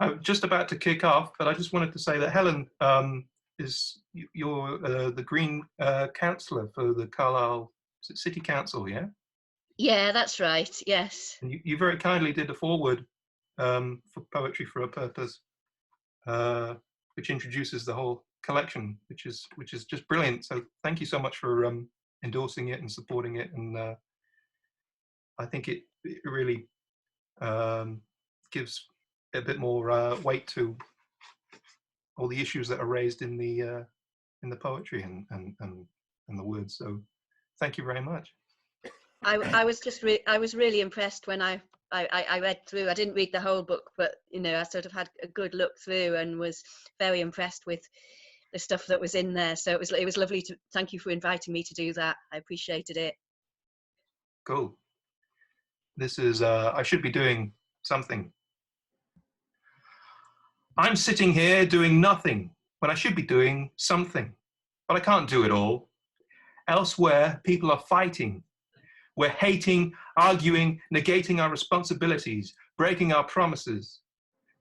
I'm just about to kick off, but I just wanted to say that Helen you're the Green councillor for the Carlisle City Council, yeah? Yeah, that's right. Yes. And you very kindly did a foreword for Poetry for a Purpose, which introduces the whole collection, which is just brilliant. So thank you so much for endorsing it and supporting it. And I think it really gives a bit more weight to all the issues that are raised in the poetry and the words. So thank you very much. I was really impressed when I read through. I didn't read the whole book, but I sort of had a good look through and was very impressed with the stuff that was in there. So it was lovely to thank you for inviting me to do that. I appreciated it. Cool. This is I should be doing something. I'm sitting here doing nothing when I should be doing something, but I can't do it all. Elsewhere, people are fighting. We're hating, arguing, negating our responsibilities, breaking our promises,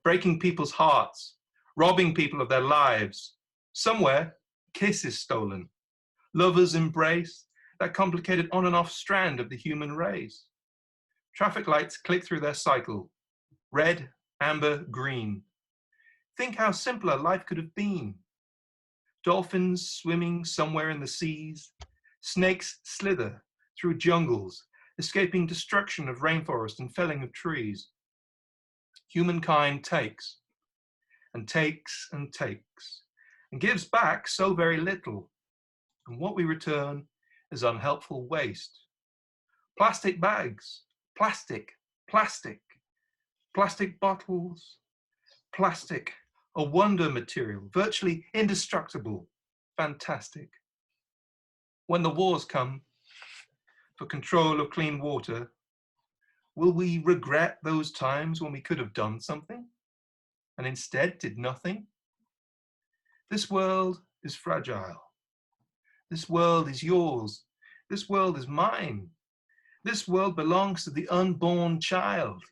breaking people's hearts, robbing people of their lives. Somewhere, a kiss is stolen. Lovers embrace, that complicated on and off strand of the human race. Traffic lights click through their cycle. Red, amber, green. Think how simpler life could have been. Dolphins swimming somewhere in the seas. Snakes slither through jungles, escaping destruction of rainforest and felling of trees. Humankind takes and takes and takes and gives back so very little. And what we return is unhelpful waste. Plastic bags, plastic, plastic, plastic bottles, plastic, a wonder material, virtually indestructible, fantastic. When the wars come for control of clean water, will we regret those times when we could have done something and instead did nothing? This world is fragile. This world is yours. This world is mine. This world belongs to the unborn child.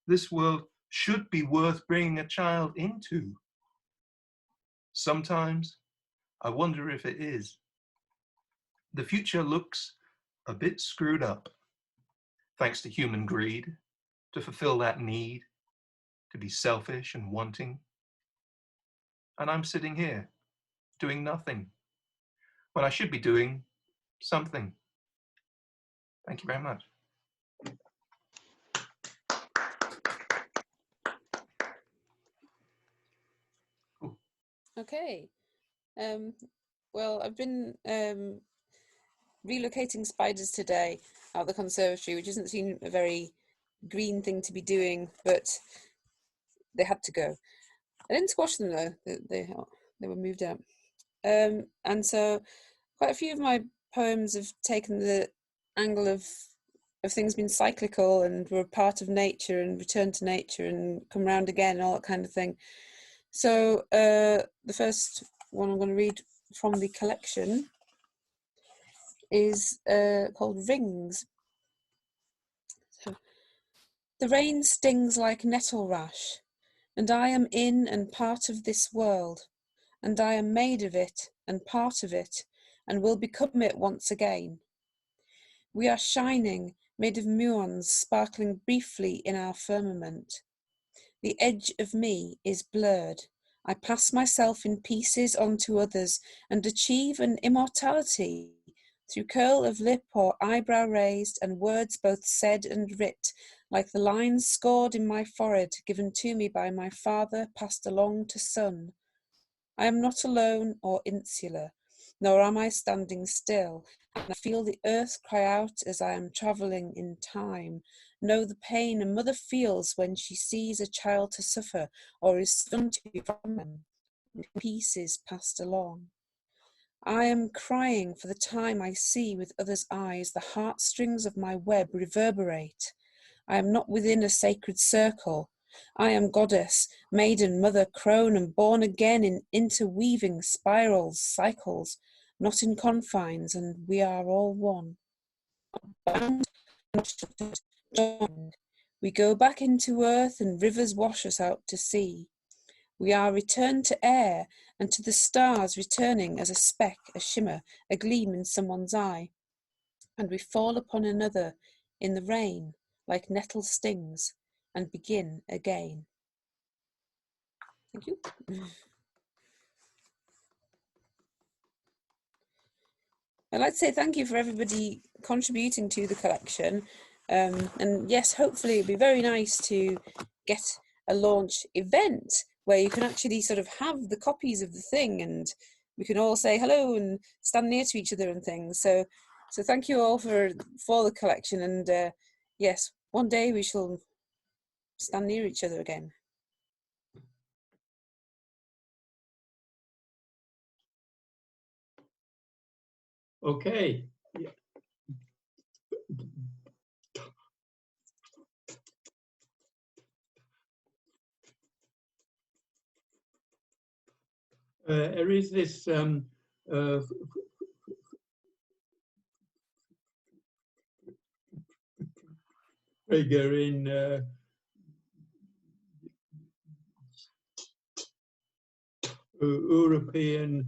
This world should be worth bringing a child into. Sometimes I wonder if it is. The future looks a bit screwed up, thanks to human greed, to fulfill that need, to be selfish and wanting. And I'm sitting here, doing nothing, when I should be doing something. Thank you very much. Cool. Okay. Well, I've been relocating spiders today at the conservatory, which doesn't seem a very green thing to be doing, but they had to go. I didn't squash them though; they were moved out. And so, quite a few of my poems have taken the angle of things being cyclical and were part of nature and return to nature and come round again and all that kind of thing. So the first one I'm going to read from the collection is called Rings. So, the rain stings like nettle rash, and I am in and part of this world, and I am made of it and part of it, and will become it once again. We are shining, made of muons sparkling briefly in our firmament. The edge of me is blurred. I pass myself in pieces onto others and achieve an immortality through curl of lip or eyebrow raised and words both said and writ, like the lines scored in my forehead given to me by my father passed along to son. I am not alone or insular, nor am I standing still, and I feel the earth cry out as I am travelling in time, know the pain a mother feels when she sees a child to suffer or is stunned to be from them, in pieces passed along. I am crying for the time I see with others' eyes the heartstrings of my web reverberate. I am not within a sacred circle. I am goddess, maiden, mother, crone, and born again in interweaving spirals, cycles, not in confines, and we are all one. Bound, not shattered, joined. We go back into earth and rivers wash us out to sea. We are returned to air and to the stars, returning as a speck, a shimmer, a gleam in someone's eye. And we fall upon another in the rain like nettle stings and begin again. Thank you. I'd like to say thank you for everybody contributing to the collection. And yes, hopefully it'd be very nice to get a launch event where you can actually sort of have the copies of the thing and we can all say hello and stand near to each other and things. So thank you all for the collection, and yes, one day we shall stand near each other again. Okay. There is this figure in European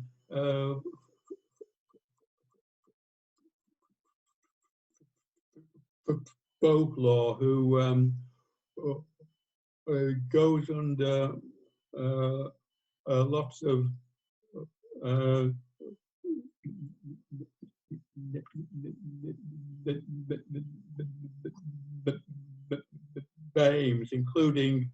folklore who goes under lots of names, including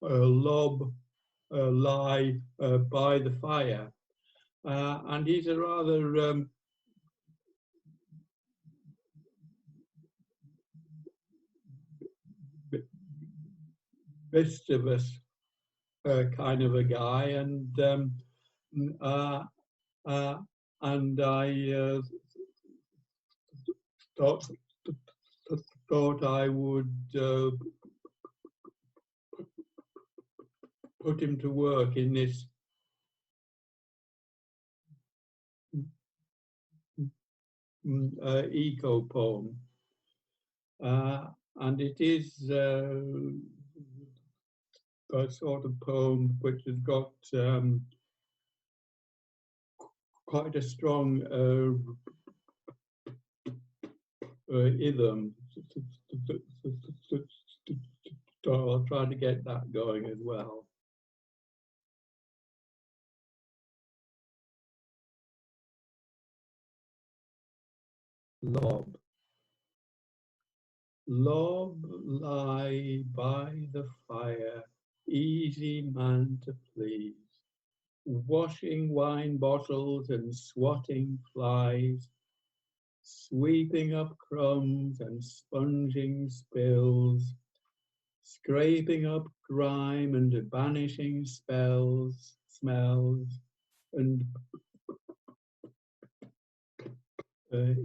lob, lie, by the fire. And he's a rather mischievous kind of a guy, and I thought I would put him to work in this eco poem, and it is a sort of poem which has got quite a strong idiom. So I'll try to get that going as well. Lob. Lob, lie by the fire, easy man to please, washing wine bottles and swatting flies, sweeping up crumbs and sponging spills, scraping up grime and banishing smells, and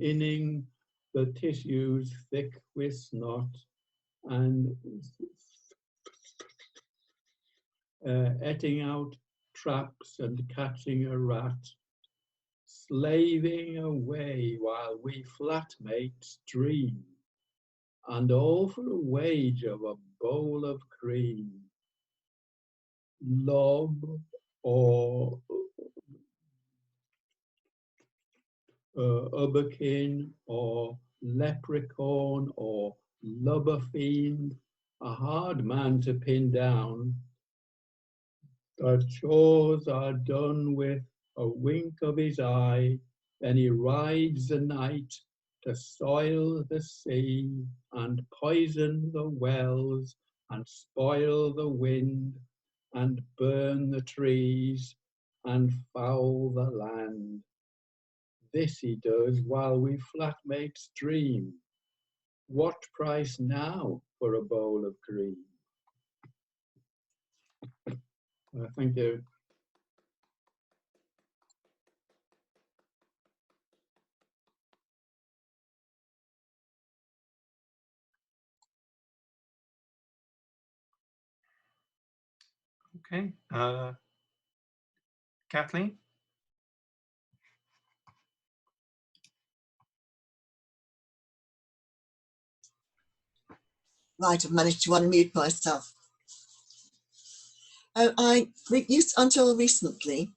inning the tissues thick with snot, and etting out traps and catching a rat, slaving away while we flatmates dream, and all for a wage of a bowl of cream. Lob, or ubberkin, or leprechaun, or lubber fiend, a hard man to pin down. The chores are done with a wink of his eye, then he rides the night to soil the sea and poison the wells and spoil the wind and burn the trees and foul the land. This he does while we flatmates dream. What price now for a bowl of cream? Thank you. Okay. Kathleen? Right, I've managed to unmute myself. Until recently,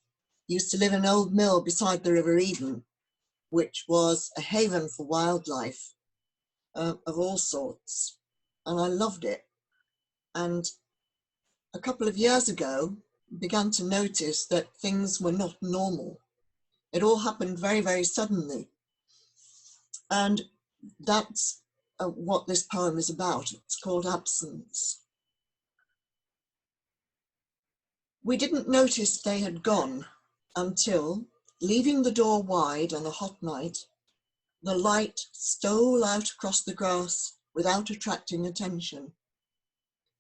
used to live in an old mill beside the River Eden, which was a haven for wildlife of all sorts, and I loved it. And a couple of years ago, began to notice that things were not normal. It all happened very, very suddenly. And that's what this poem is about. It's called Absence. We didn't notice they had gone until, leaving the door wide on a hot night, the light stole out across the grass without attracting attention,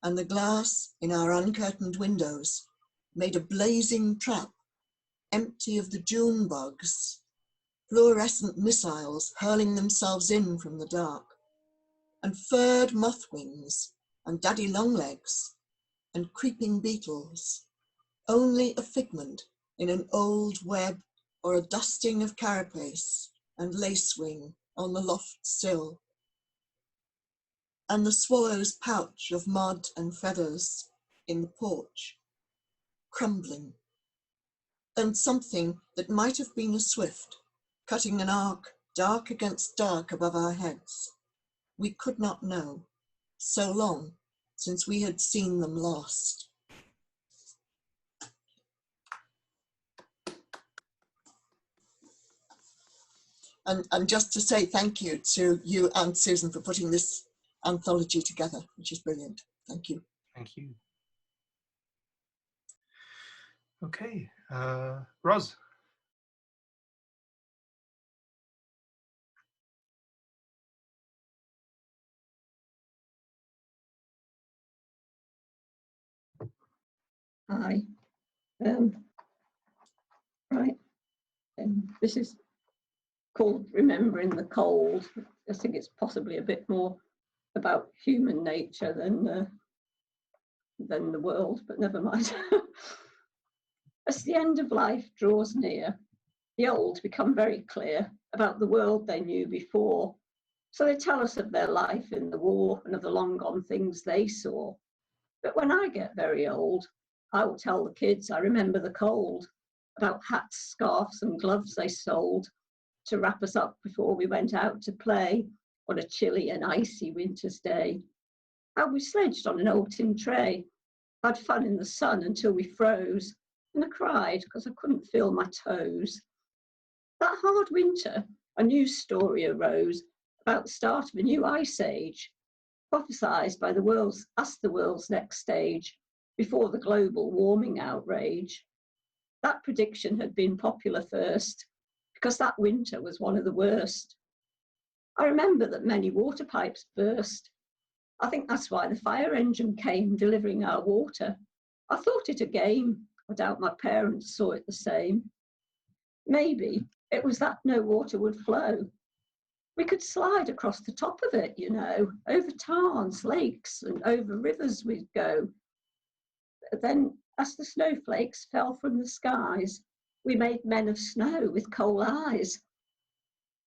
and the glass in our uncurtained windows made a blazing trap, empty of the June bugs, fluorescent missiles hurling themselves in from the dark, and furred moth wings, and daddy longlegs, and creeping beetles, only a figment in an old web or a dusting of carapace and lacewing on the loft sill, and the swallow's pouch of mud and feathers in the porch, crumbling, and something that might have been a swift, cutting an arc dark against dark above our heads. We could not know, so long since we had seen them last. And just to say thank you to you and Susan for putting this anthology together, which is brilliant. Thank you. Thank you. Okay, Roz. Hi. Right. This is called Remembering the Cold. I think it's possibly a bit more about human nature than the world, but never mind. As the end of life draws near, the old become very clear about the world they knew before. So they tell us of their life in the war and of the long gone things they saw. But when I get very old, I will tell the kids I remember the cold, about hats, scarves and gloves they sold to wrap us up before we went out to play on a chilly and icy winter's day. How we sledged on an old tin tray, had fun in the sun until we froze, and I cried because I couldn't feel my toes. That hard winter, a new story arose about the start of a new ice age, prophesied by the world's next stage before the global warming outrage. That prediction had been popular first because that winter was one of the worst. I remember that many water pipes burst. I think that's why the fire engine came delivering our water. I thought it a game. I doubt my parents saw it the same. Maybe it was that no water would flow. We could slide across the top of it, you know, over tarns, lakes, and over rivers we'd go. Then, as the snowflakes fell from the skies, we made men of snow with coal eyes.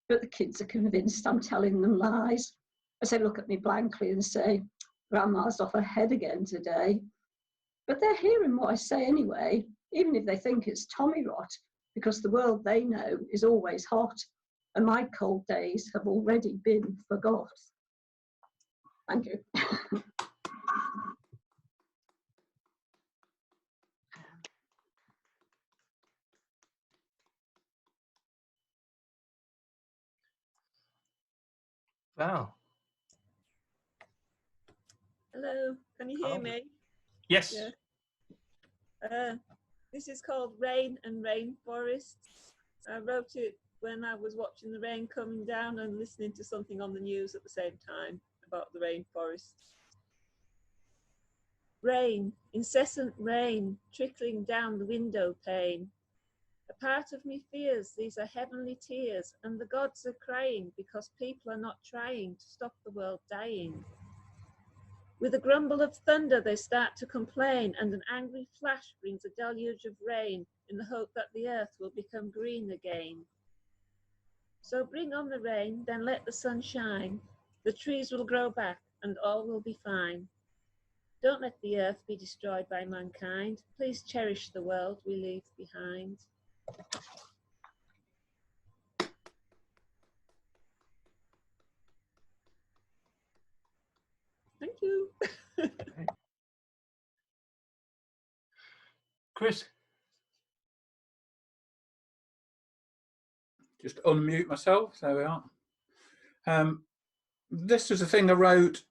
But the kids are convinced I'm telling them lies, as they look at me blankly and say, Grandma's off her head again today. But they're hearing what I say anyway, even if they think it's tommy rot, because the world they know is always hot, and my cold days have already been forgot. Thank you. Val. Hello, can you hear Hello. me? Yes. Yeah. This is called Rain and Rainforests. I wrote it when I was watching the rain coming down and listening to something on the news at the same time about the rainforests. Rain, incessant rain, trickling down the window pane. A part of me fears these are heavenly tears, and the gods are crying because people are not trying to stop the world dying. With a grumble of thunder they start to complain, and an angry flash brings a deluge of rain in the hope that the earth will become green again. So bring on the rain, then let the sun shine. The trees will grow back, and all will be fine. Don't let the earth be destroyed by mankind. Please cherish the world we leave behind. Thank you. Chris. Just unmute myself. There we are. This was a thing I wrote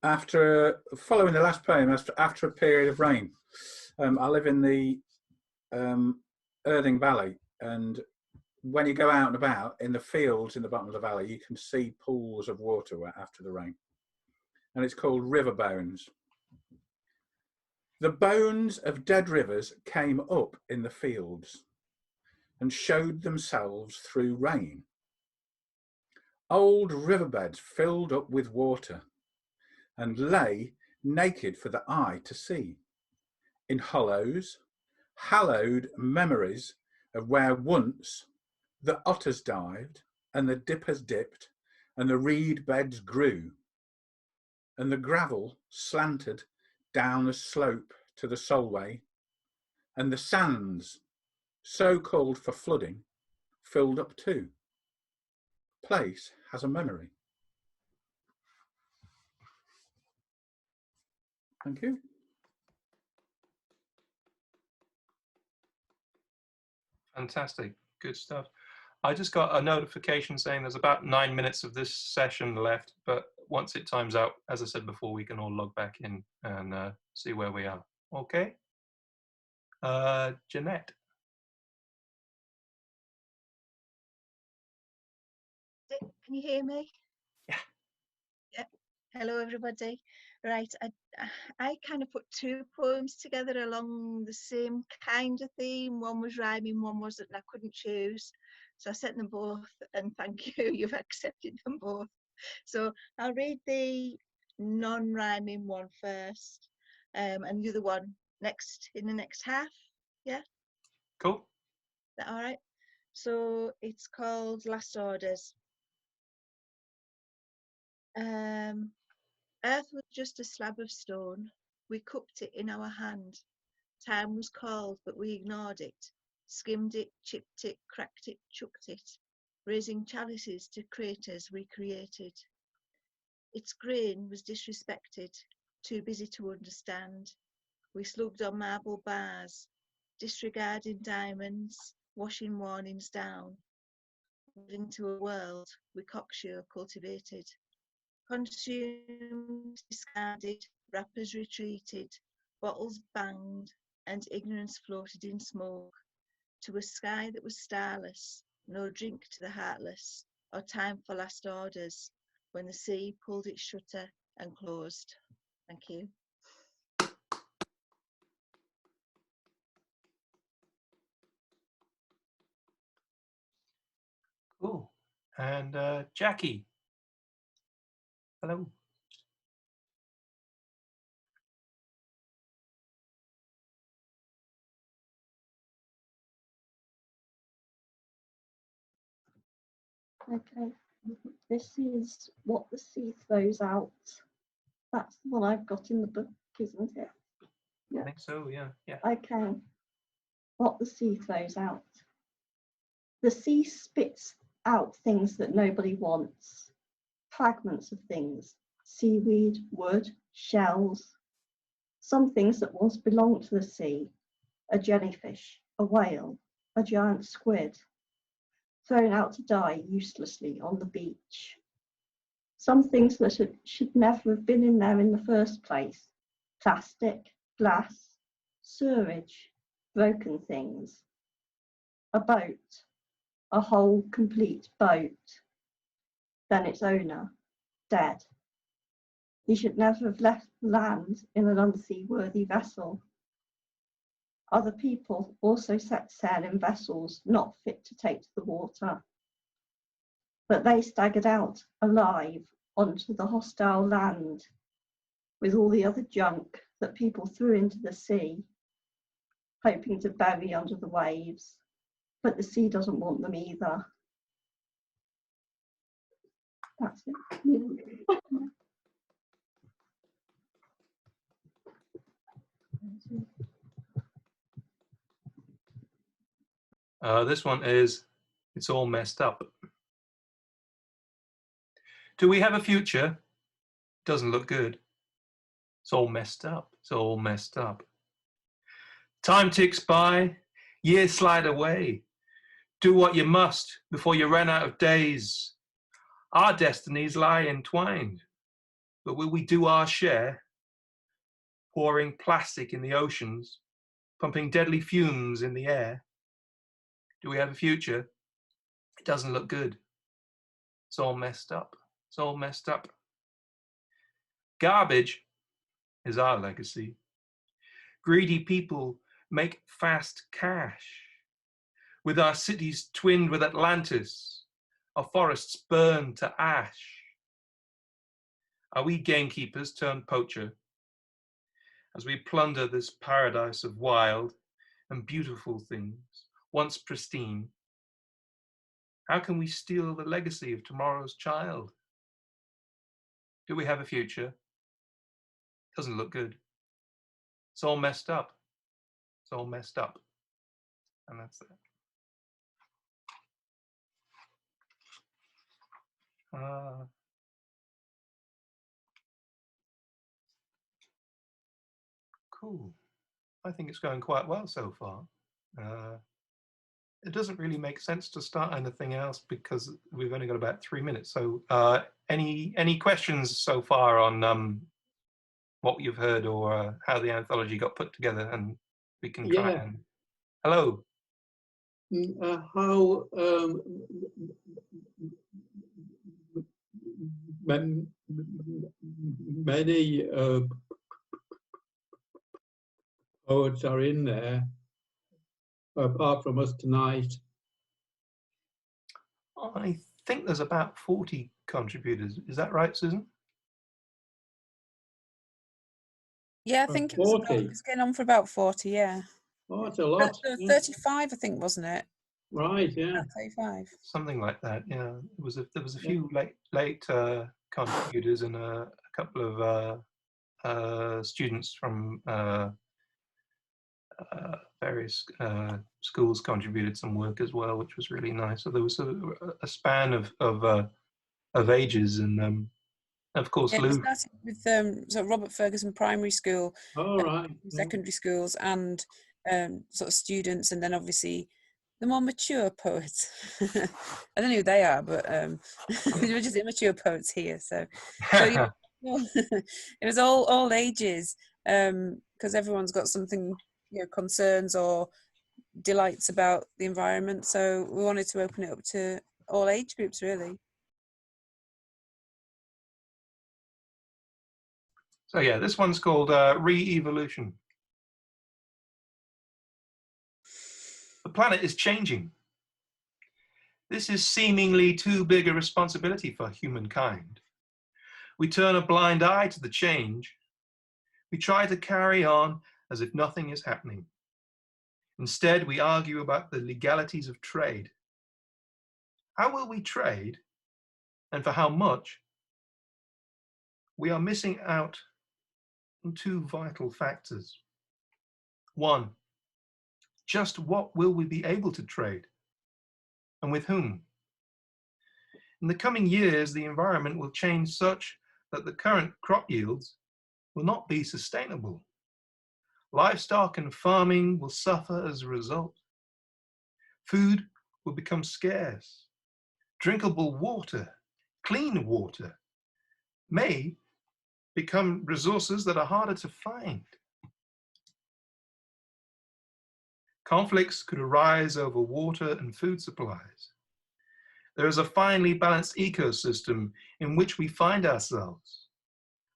following the last poem, after a period of rain. I live in the Irthing Valley, and when you go out and about in the fields in the bottom of the valley, you can see pools of water after the rain, and it's called river bones. The bones of dead rivers came up in the fields and showed themselves through rain. Old riverbeds filled up with water and lay naked for the eye to see. In hollows, hallowed memories of where once the otters dived and the dippers dipped and the reed beds grew and the gravel slanted down the slope to the Solway, and the sands, so called for flooding, filled up too. Place has a memory. Thank you. Fantastic. Good stuff. I just got a notification saying there's about 9 minutes of this session left, but once it times out, as I said before, we can all log back in and see where we are. Okay? Jeanette. Can you hear me? Yeah. Yeah. Hello, everybody. Right. I kind of put two poems together along the same kind of theme. One was rhyming, one wasn't, and I couldn't choose. So I sent them both, and thank you, you've accepted them both. So I'll read the non-rhyming one first, and the other one in the next half. Yeah? Cool. Is that all right? So it's called Last Orders. Earth was just a slab of stone. We cupped it in our hand. Time was called, but we ignored it. Skimmed it, chipped it, cracked it, chucked it. Raising chalices to craters recreated. Its grain was disrespected, too busy to understand. We slugged on marble bars, disregarding diamonds, washing warnings down. Into a world we cocksure cultivated. Consumed, discarded, wrappers retreated, bottles banged, and ignorance floated in smoke to a sky that was starless, no drink to the heartless, or time for last orders, when the sea pulled its shutter and closed. Thank you. Cool. And Jackie. Hello. Okay, this is What the Sea Throws Out. That's the one I've got in the book, isn't it? Yeah. I think so, yeah. Okay. What the sea throws out. The sea spits out things that nobody wants. Fragments of things. Seaweed, wood, shells. Some things that once belonged to the sea. A jellyfish, a whale, a giant squid. Thrown out to die uselessly on the beach. Some things that should never have been in there in the first place. Plastic, glass, sewage, broken things. A boat, a whole complete boat. Then its owner, dead. He should never have left land in an unseaworthy vessel. Other people also set sail in vessels not fit to take to the water. But they staggered out alive onto the hostile land with all the other junk that people threw into the sea, hoping to bury under the waves. But the sea doesn't want them either. That's it. This one is, it's all messed up. Do we have a future? Doesn't look good. It's all messed up. It's all messed up. Time ticks by, years slide away. Do what you must before you run out of days. Our destinies lie entwined, but will we do our share? Pouring plastic in the oceans, pumping deadly fumes in the air. Do we have a future? It doesn't look good. It's all messed up. It's all messed up. Garbage is our legacy. Greedy people make fast cash. With our cities twinned with Atlantis, our forests burned to ash. Are we gamekeepers turned poacher? As we plunder this paradise of wild and beautiful things, once pristine, how can we steal the legacy of tomorrow's child? Do we have a future? Doesn't look good. It's all messed up. It's all messed up. And that's it. Cool. I think it's going quite well so far. It doesn't really make sense to start anything else because we've only got about 3 minutes. So any questions so far on what you've heard or how the anthology got put together? And we can try and... Hello. How many poets are in there, apart from us tonight? I think there's about 40 contributors. Is that right, Susan? Yeah, I think it was, it was getting on for about 40, yeah. Oh, it's a lot. 35, I think, wasn't it? Right, yeah. 35. Something like that, yeah. There was a few late contributors and a couple of students from various schools contributed some work as well, which was really nice. So there was a span of ages, and of course, yeah, Lou. We started with so Robert Ferguson Primary School, secondary schools, and sort of students, and then obviously the more mature poets. I don't know who they are, but we're just immature poets here. So yeah, it was all ages, because everyone's got something, concerns or delights about the environment. So we wanted to open it up to all age groups, really. So yeah, this one's called Re-Evolution. The planet is changing. This is seemingly too big a responsibility for humankind. We turn a blind eye to the change. We try to carry on as if nothing is happening. Instead, we argue about the legalities of trade. How will we trade, and for how much? We are missing out on two vital factors. One, just what will we be able to trade, and with whom? In the coming years, the environment will change such that the current crop yields will not be sustainable. Livestock and farming will suffer as a result. Food will become scarce. Drinkable water, clean water, may become resources that are harder to find. Conflicts could arise over water and food supplies. There is a finely balanced ecosystem in which we find ourselves.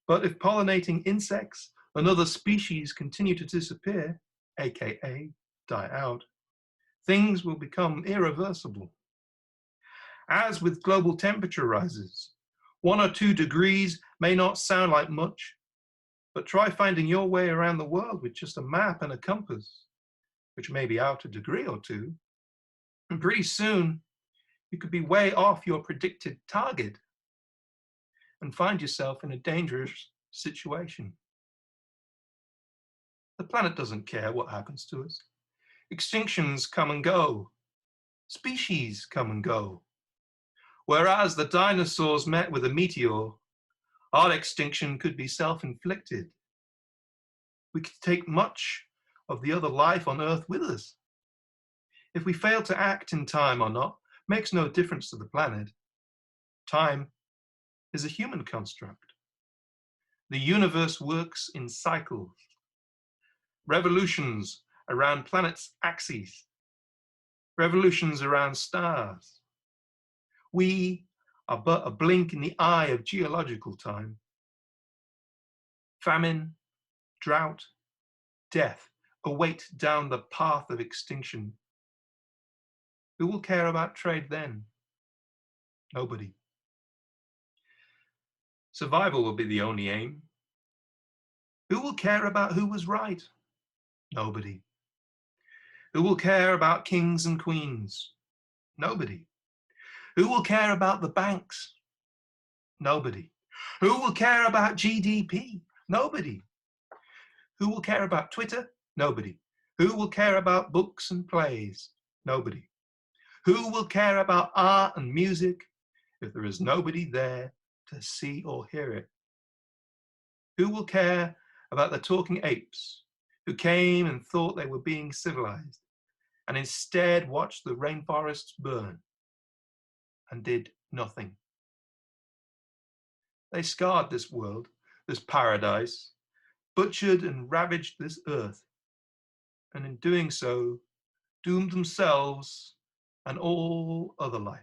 But if pollinating insects and other species continue to disappear, aka die out, things will become irreversible. As with global temperature rises, 1 or 2 degrees may not sound like much, but try finding your way around the world with just a map and a compass, which may be out a degree or 2, and pretty soon you could be way off your predicted target and find yourself in a dangerous situation. The planet doesn't care what happens to us. Extinctions come and go. Species come and go. Whereas the dinosaurs met with a meteor, our extinction could be self-inflicted. We could take much of the other life on Earth with us. If we fail to act in time or not, makes no difference to the planet. Time is a human construct. The universe works in cycles, revolutions around planets' axes, revolutions around stars. We are but a blink in the eye of geological time. Famine, drought, death await down the path of extinction. Who will care about trade then? Nobody. Survival will be the only aim. Who will care about who was right? Nobody. Who will care about kings and queens? Nobody. Who will care about the banks? Nobody. Who will care about GDP? Nobody. Who will care about Twitter? Nobody. Who will care about books and plays? Nobody. Who will care about art and music if there is nobody there to see or hear it? Who will care about the talking apes who came and thought they were being civilized and instead watched the rainforests burn and did nothing? They scarred this world, this paradise, butchered and ravaged this earth, and in doing so, doomed themselves and all other life.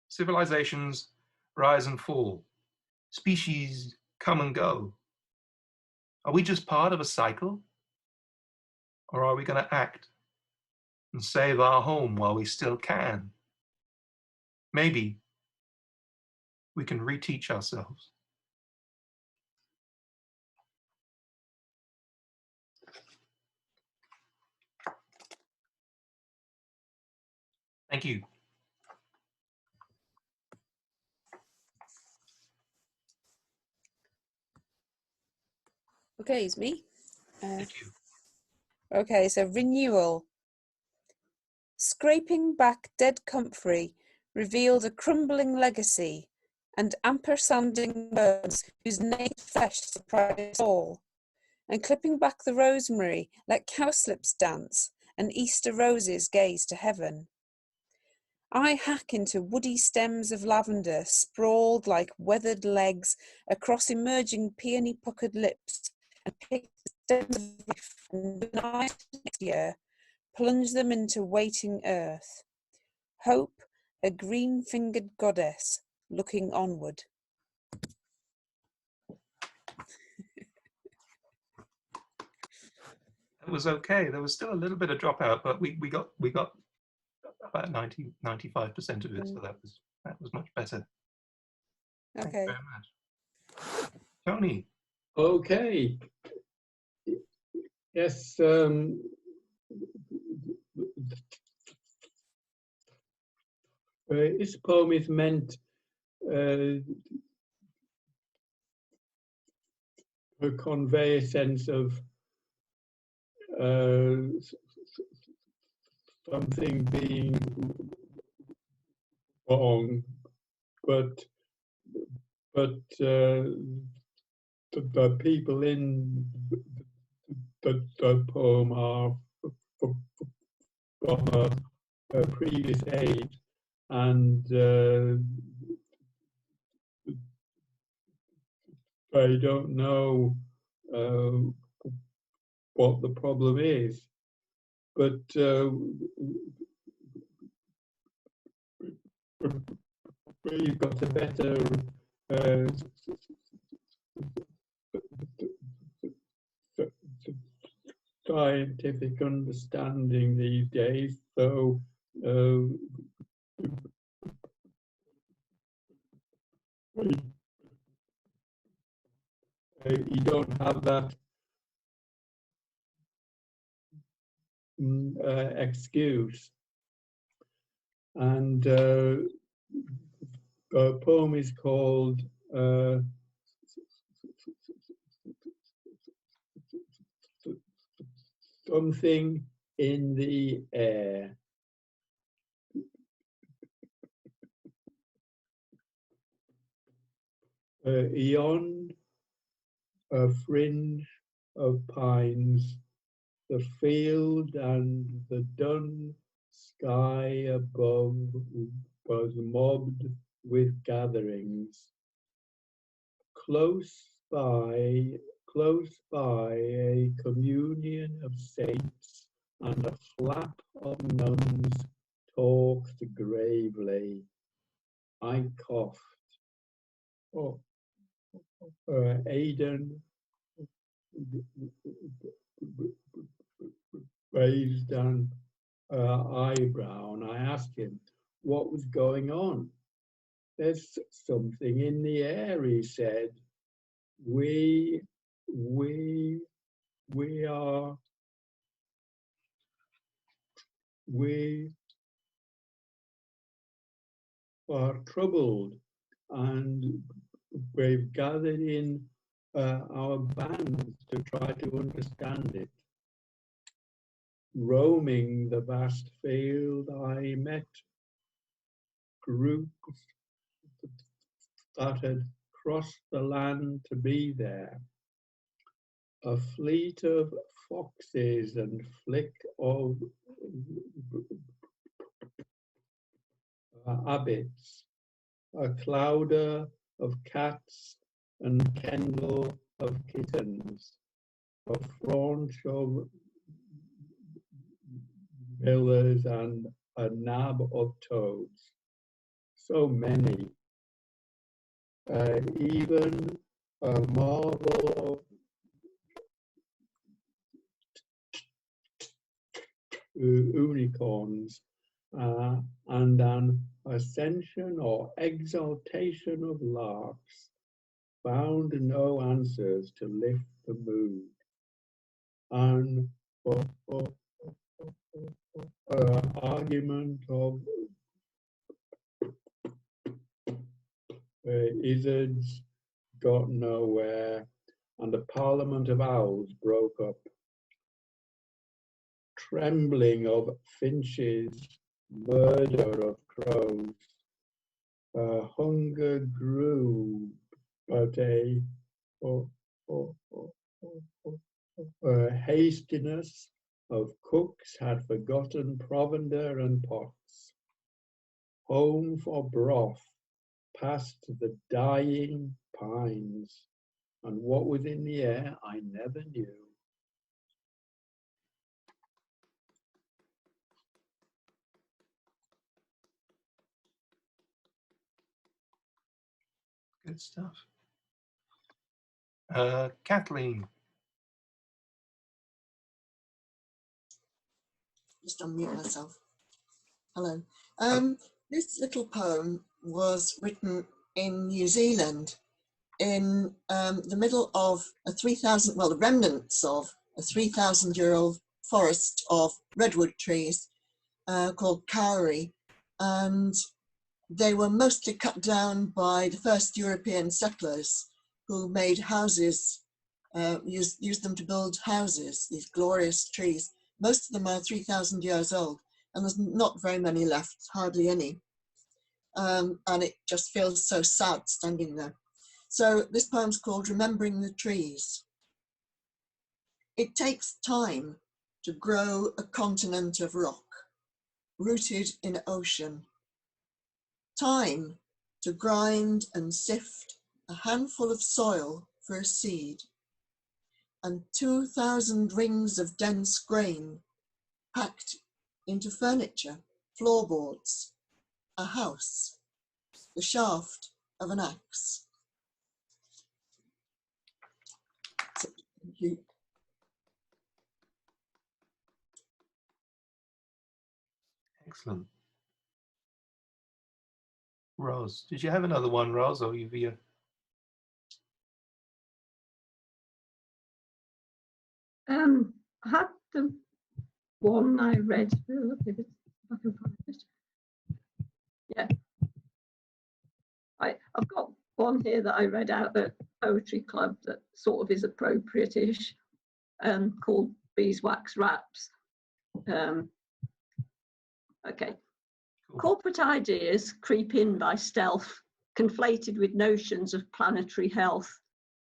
Civilizations rise and fall. Species come and go. Are we just part of a cycle? Or are we going to act and save our home while we still can? Maybe we can reteach ourselves. Thank you. Okay, it's me. Thank you. Okay, so renewal. Scraping back dead comfrey revealed a crumbling legacy, and ampersanding birds whose naked flesh surprised all. And clipping back the rosemary, let cowslips dance, and Easter roses gaze to heaven. I hack into woody stems of lavender, sprawled like weathered legs across emerging peony-puckered lips, and pick the stems of life, and when I next year, plunge them into waiting earth. Hope, a green-fingered goddess, looking onward. It was okay. There was still a little bit of dropout, but we got about 95% of it, so that was much better. Thank you Okay. very much. Tony. Okay. Yes. This poem is meant to convey a sense of something being wrong, but the people in the poem are from a previous age, and I don't know what the problem is, but we've got a better scientific understanding these days, so you don't have that excuse. And the poem is called Something in the Air. Beyond a fringe of pines, the field and the dun sky above was mobbed with gatherings. Close by a communion of saints and a flap of nuns talked gravely. I coughed. Oh, Aidan raised an eyebrow, and I asked him what was going on. There's something in the air, he said. We are troubled, and we've gathered in our bands to try to understand it. Roaming the vast field, I met groups that had crossed the land to be there. A fleet of foxes and flick of abbots, a clouder of cats and kennel of kittens, a fraunch of villas and a nab of toads. So many. Even a marvel of unicorns and an ascension or exaltation of larks found no answers to lift the mood. An argument of izzards got nowhere, and the Parliament of Owls broke up. Trembling of finches, murder of crows, hunger grew, but a hastiness of cooks had forgotten provender and pots. Home for broth past the dying pines, and what was in the air I never knew. Good stuff. Kathleen. Just unmute myself. Hello. This little poem was written in New Zealand in the middle of the remnants of a 3,000-year-old forest of redwood trees called Kauri, and they were mostly cut down by the first European settlers who made houses, used them to build houses, these glorious trees. Most of them are 3,000 years old, and there's not very many left, hardly any. And it just feels so sad standing there. So this poem's called Remembering the Trees. It takes time to grow a continent of rock, rooted in ocean. Time to grind and sift a handful of soil for a seed, and 2,000 rings of dense grain packed into furniture, floorboards, a house, the shaft of an axe. So, thank you. Excellent. Ros, did you have another one, Ros, or you? I had the one I read. If I can find it. Yeah, I've got one here that I read out at Poetry Club that sort of is appropriate-ish, called Beeswax Raps. Okay. Cool. Corporate ideas creep in by stealth, conflated with notions of planetary health,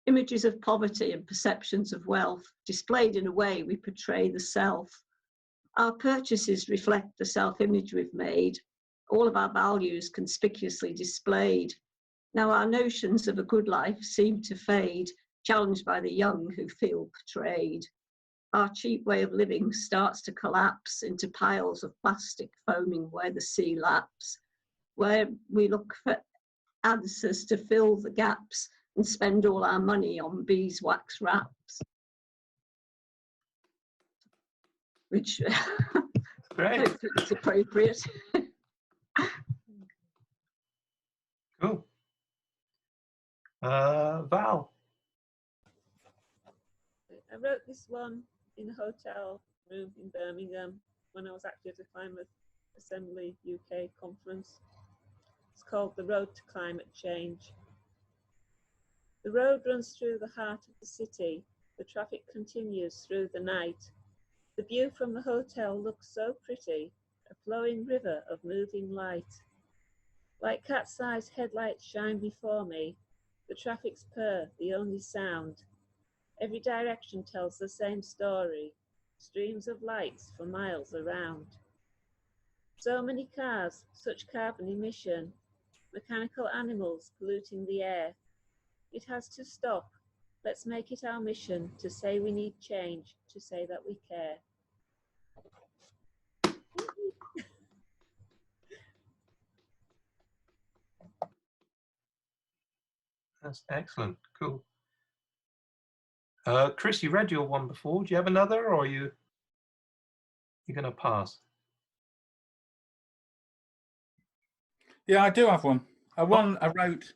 images of poverty and perceptions of wealth, displayed in a way we portray the self. Our purchases reflect the self-image we've made, all of our values conspicuously displayed. Now our notions of a good life seem to fade, challenged by the young who feel betrayed. Our cheap way of living starts to collapse into piles of plastic foaming where the sea laps, where we look for answers to fill the gaps and spend all our money on beeswax wraps. Which Great. hopefully is appropriate. Cool. Val. I wrote this one in a hotel room in Birmingham when I was actually at the Climate Assembly UK conference. It's called The Road to Climate Change. The road runs through the heart of the city. The traffic continues through the night. The view from the hotel looks so pretty, a flowing river of moving light. Like cat's eyes, headlights shine before me. The traffic's purr, the only sound. Every direction tells the same story, streams of lights for miles around. So many cars, such carbon emission, mechanical animals polluting the air. It has to stop. Let's make it our mission to say we need change, to say that we care. That's excellent. Cool. Chris, you read your one before. Do you have another, or are you're going to pass? Yeah, I do have one. One I wrote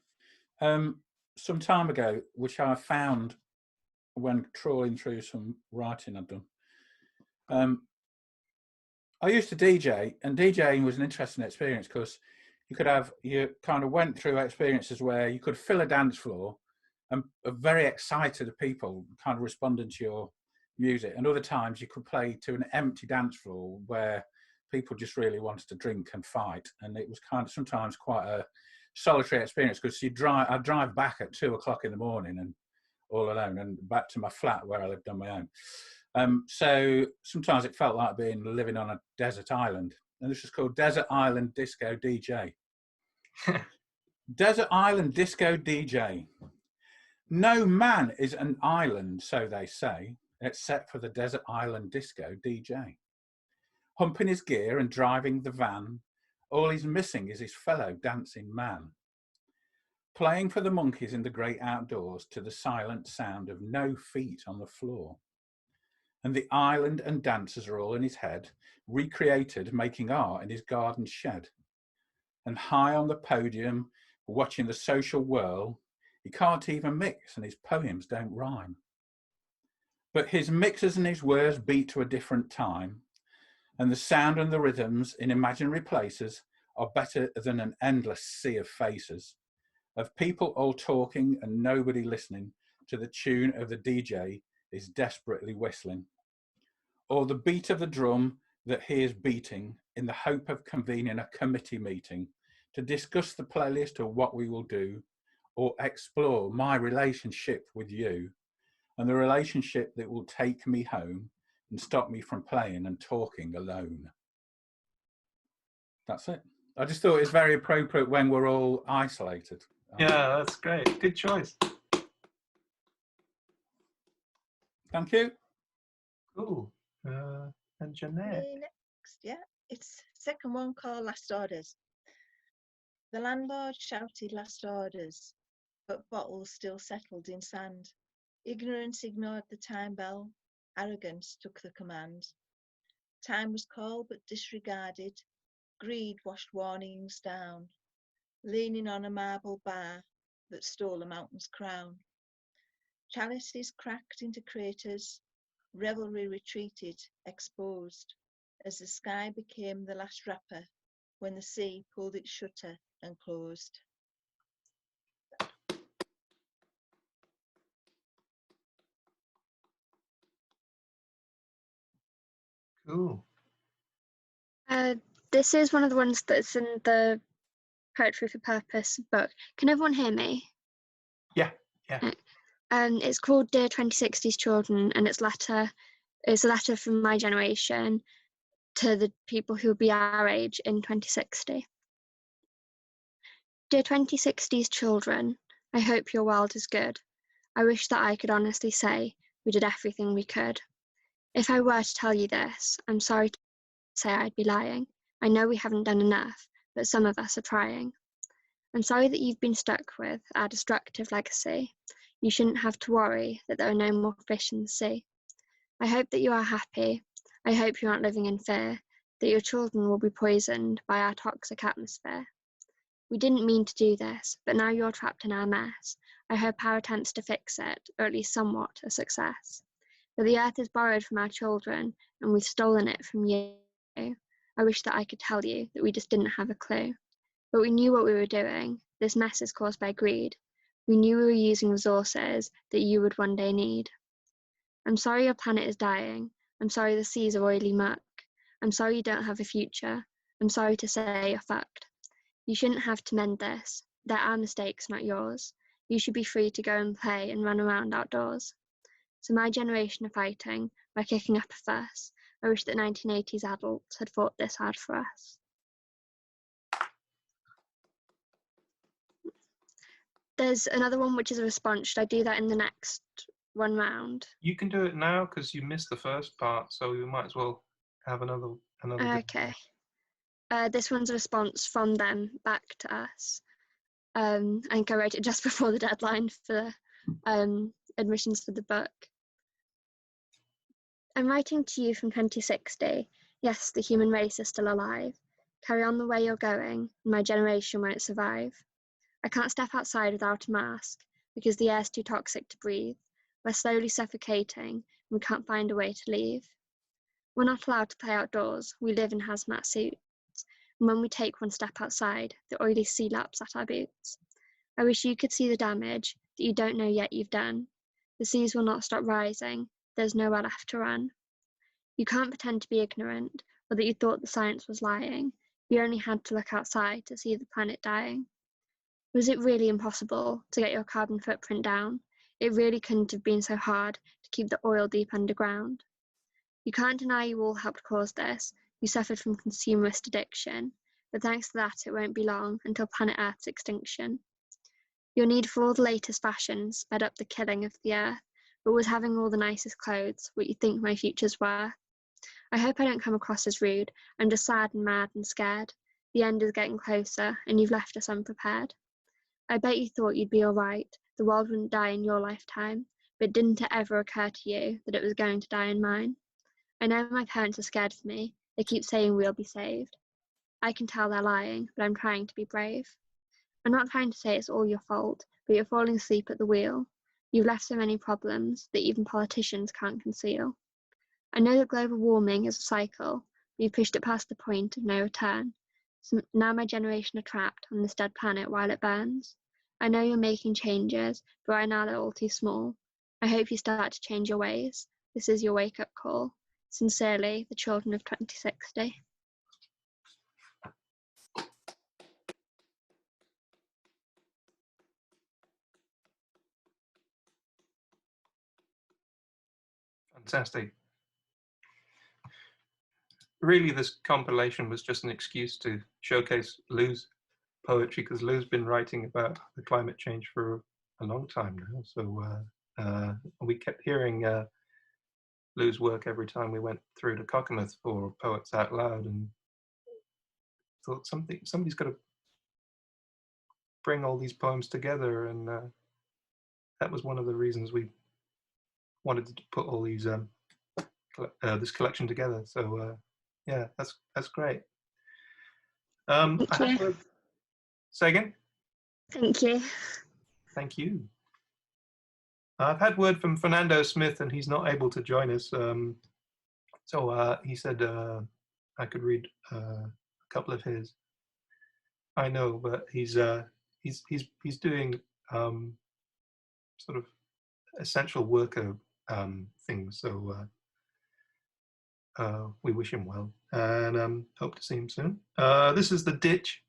some time ago, which I found when trawling through some writing I'd done. I used to DJ, and DJing was an interesting experience because you kind of went through experiences where you could fill a dance floor and very excited people kind of responding to your music, and other times you could play to an empty dance floor where people just really wanted to drink and fight, and it was kind of sometimes quite a solitary experience because I'd drive back at 2 o'clock in the morning and all alone, and back to my flat where I lived on my own. So sometimes it felt like living on a desert island, and this was called Desert Island Disco DJ. Desert Island Disco DJ. No man is an island, so they say, except for the Desert Island Disco DJ. Humping his gear and driving the van, all he's missing is his fellow dancing man. Playing for the monkeys in the great outdoors to the silent sound of no feet on the floor. And the island and dancers are all in his head, recreated, making art in his garden shed. And high on the podium, watching the social whirl, he can't even mix and his poems don't rhyme. But his mixes and his words beat to a different time, and the sound and the rhythms in imaginary places are better than an endless sea of faces, of people all talking and nobody listening to the tune of the DJ is desperately whistling, or the beat of the drum that he is beating in the hope of convening a committee meeting to discuss the playlist of what we will do, or explore my relationship with you and the relationship that will take me home and stop me from playing and talking alone. That's it. I just thought it's very appropriate when we're all isolated. Yeah, that's great. Good choice. Thank you. Cool. And Jeanette. Me next, yeah. It's second one called Last Orders. The landlord shouted last orders, but bottles still settled in sand. Ignorance ignored the time bell. Arrogance took the command. Time was called but disregarded. Greed washed warnings down, leaning on a marble bar that stole a mountain's crown. Chalices cracked into craters. Revelry retreated, exposed, as the sky became the last wrapper when the sea pulled its shutter and closed. Cool. This is one of the ones that's in the Poetry for Purpose book. Can everyone hear me? Yeah. It's called Dear 2060s Children, and it's a letter from my generation to the people who will be our age in 2060. Dear 2060s children, I hope your world is good. I wish that I could honestly say we did everything we could. If I were to tell you this, I'm sorry to say I'd be lying. I know we haven't done enough, but some of us are trying. I'm sorry that you've been stuck with our destructive legacy. You shouldn't have to worry that there are no more fish in the sea. I hope that you are happy. I hope you aren't living in fear that your children will be poisoned by our toxic atmosphere. We didn't mean to do this, but now you're trapped in our mess. I hope our attempts to fix it are at least somewhat a success. But the earth is borrowed from our children, and we've stolen it from you. I wish that I could tell you that we just didn't have a clue. But we knew what we were doing. This mess is caused by greed. We knew we were using resources that you would one day need. I'm sorry your planet is dying. I'm sorry the seas are oily muck. I'm sorry you don't have a future. I'm sorry to say you're fucked. You shouldn't have to mend this. They're our mistakes, not yours. You should be free to go and play and run around outdoors. So my generation are fighting by kicking up a fuss. I wish that 1980s adults had fought this hard for us. There's another one which is a response. Should I do that in the next one round? You can do it now because you missed the first part, so you might as well have another. Okay. This one's a response from them back to us. I think I wrote it just before the deadline for admissions for the book. I'm writing to you from 2060. Yes, the human race is still alive. Carry on the way you're going, and my generation won't survive. I can't step outside without a mask because the air's too toxic to breathe. We're slowly suffocating and we can't find a way to leave. We're not allowed to play outdoors. We live in hazmat suits. And when we take one step outside, the oily sea laps at our boots. I wish you could see the damage that you don't know yet you've done. The seas will not stop rising. There's nowhere left to run. You can't pretend to be ignorant or that you thought the science was lying. You only had to look outside to see the planet dying. Was it really impossible to get your carbon footprint down? It really couldn't have been so hard to keep the oil deep underground. You can't deny you all helped cause this. You suffered from consumerist addiction, but thanks to that it won't be long until planet Earth's extinction. Your need for all the latest fashion sped up the killing of the Earth, but was having all the nicest clothes what you think my future's worth? I hope I don't come across as rude. I'm just sad and mad and scared. The end is getting closer, and you've left us unprepared. I bet you thought you'd be all right. The world wouldn't die in your lifetime, but didn't it ever occur to you that it was going to die in mine? I know my parents are scared for me. They keep saying we'll be saved. I can tell they're lying, but I'm trying to be brave. I'm not trying to say it's all your fault, but you're falling asleep at the wheel. You've left so many problems that even politicians can't conceal. I know that global warming is a cycle, but you've pushed it past the point of no return. So now my generation are trapped on this dead planet while it burns. I know you're making changes, but right now they're all too small. I hope you start to change your ways. This is your wake-up call. Sincerely, the children of 2060. Fantastic. Really, this compilation was just an excuse to showcase Lou's poetry, because Lou's been writing about the climate change for a long time now. So we kept hearing Lou's work every time we went through to Cockermouth for Poets Out Loud, and thought somebody's got to bring all these poems together, and that was one of the reasons we wanted to put all these this collection together. So yeah, that's great. Thank you. Say again? Thank you. Thank you. I've had word from Fernando Smith, and he's not able to join us. So he said I could read a couple of his. I know, but he's doing sort of essential worker things. So we wish him well, and hope to see him soon. This is The Ditch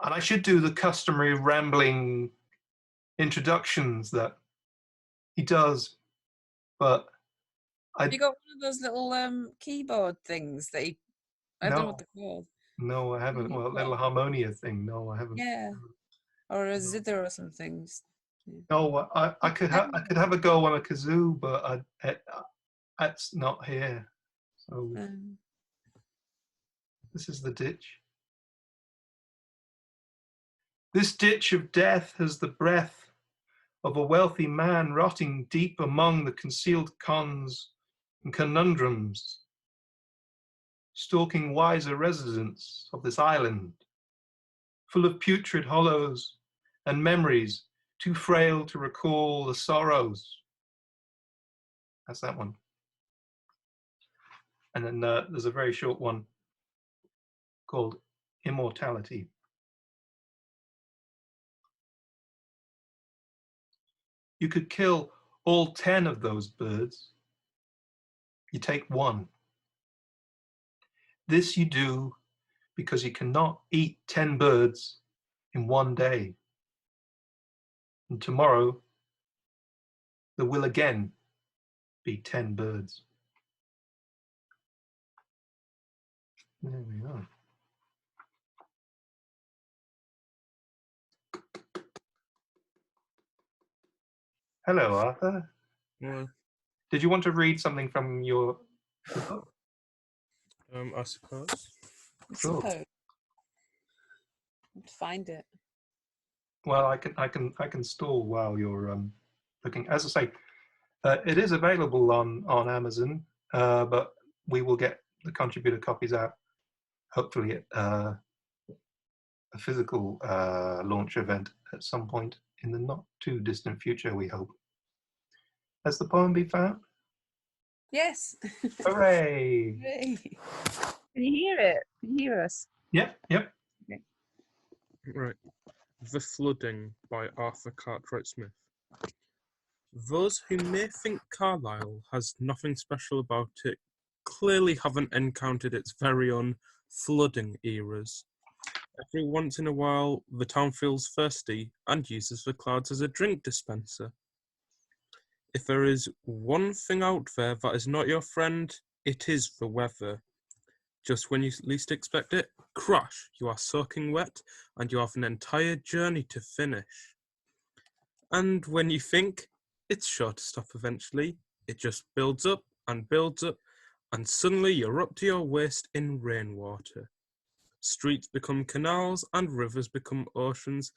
And I should do the customary rambling introductions that he does, but Have you got one of those little keyboard things that he, I don't know what they're called. No, I haven't. Well, little harmonia thing. No, I haven't. Yeah, or a zither or something. Yeah. No, I could have a go on a kazoo, but that's not here. So this is the ditch. This ditch of death has the breath of a wealthy man rotting deep among the concealed cons and conundrums, stalking wiser residents of this island, full of putrid hollows and memories too frail to recall the sorrows. That's that one. And then there's a very short one called Immortality. You could kill all 10 of those birds. You take one. This you do because you cannot eat 10 birds in one day. And tomorrow, there will again be 10 birds. There we are. Hello, Arthur. Well, Did you want to read something from your book? I suppose. Sure. Find it. Well, I can stall while you're looking. As I say, it is available on Amazon, but we will get the contributor copies out hopefully at a physical launch event at some point in the not too distant future, we hope. Has the poem been found? Yes. Hooray! Hooray. Can you hear it? Can you hear us? Yep. Okay. Right. The Flooding by Arthur Cartwright Smith. Those who may think Carlisle has nothing special about it clearly haven't encountered its very own flooding eras. Every once in a while, the town feels thirsty and uses the clouds as a drink dispenser. If there is one thing out there that is not your friend, it is the weather. Just when you least expect it, crash, you are soaking wet and you have an entire journey to finish. And when you think it's sure to stop eventually, it just builds up, and suddenly you're up to your waist in rainwater. Streets become canals and rivers become oceans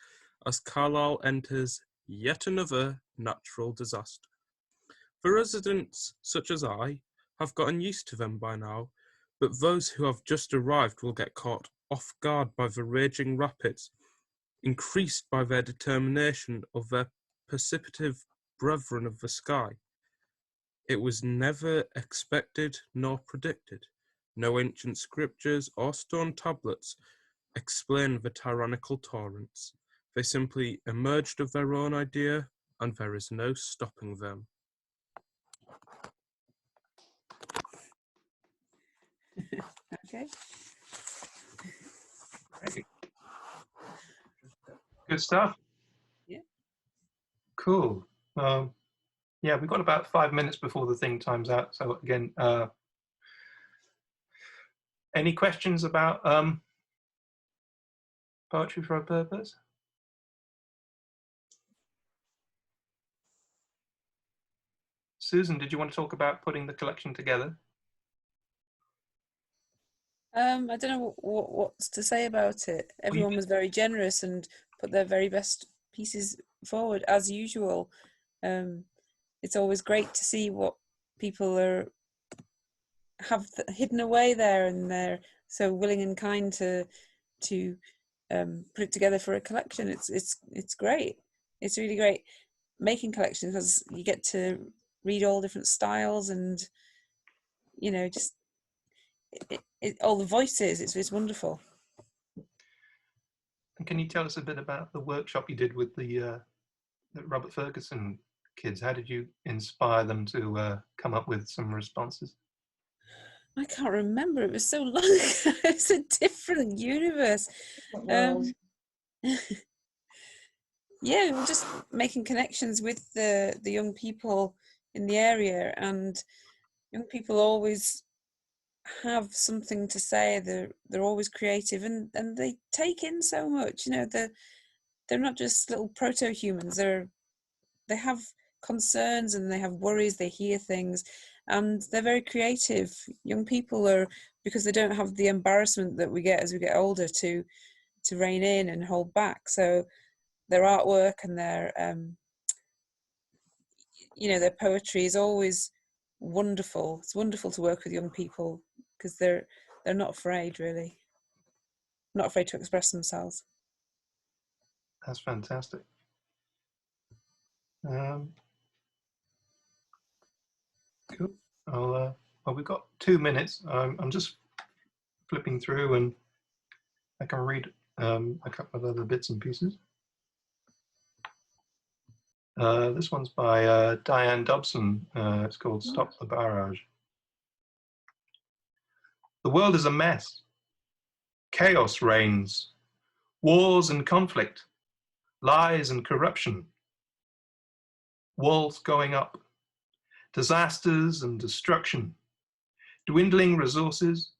as Carlisle enters yet another natural disaster. The residents, such as I, have gotten used to them by now, but those who have just arrived will get caught off guard by the raging rapids, increased by their determination of their precipitative brethren of the sky. It was never expected nor predicted. No ancient scriptures or stone tablets explain the tyrannical torrents. They simply emerged of their own idea, and there is no stopping them. Okay. Great. Good stuff. Yeah. Cool. Yeah, we've got about 5 minutes before the thing times out. So again, any questions about Poetry for a Purpose? Susan, did you want to talk about putting the collection together? I don't know what's to say about it. Everyone was very generous and put their very best pieces forward as usual. It's always great to see what people have hidden away there, and they're so willing and kind to put it together for a collection. It's great. It's really great making collections because you get to read all different styles and just all the voices. It's wonderful. And can you tell us a bit about the workshop you did with the Robert Ferguson kids? How did you inspire them to come up with some responses? I can't remember. It was so long ago. It's a different universe. Yeah, we're just making connections with the young people in the area, and young people always have something to say. They're always creative, and they take in so much. You know, they're not just little proto-humans. They have concerns and they have worries. They hear things, and they're very creative. Young people are, because they don't have the embarrassment that we get as we get older to rein in and hold back. So their artwork and their their poetry is always wonderful. It's wonderful to work with young people because they're not afraid, really, not afraid to express themselves. That's fantastic. Cool. Well, we've got 2 minutes. I'm just flipping through, and I can read a couple of other bits and pieces. This one's by Diane Dobson. It's called "Stop the Barrage." The world is a mess. Chaos reigns. Wars and conflict. Lies and corruption. Walls going up. Disasters and destruction. Dwindling resources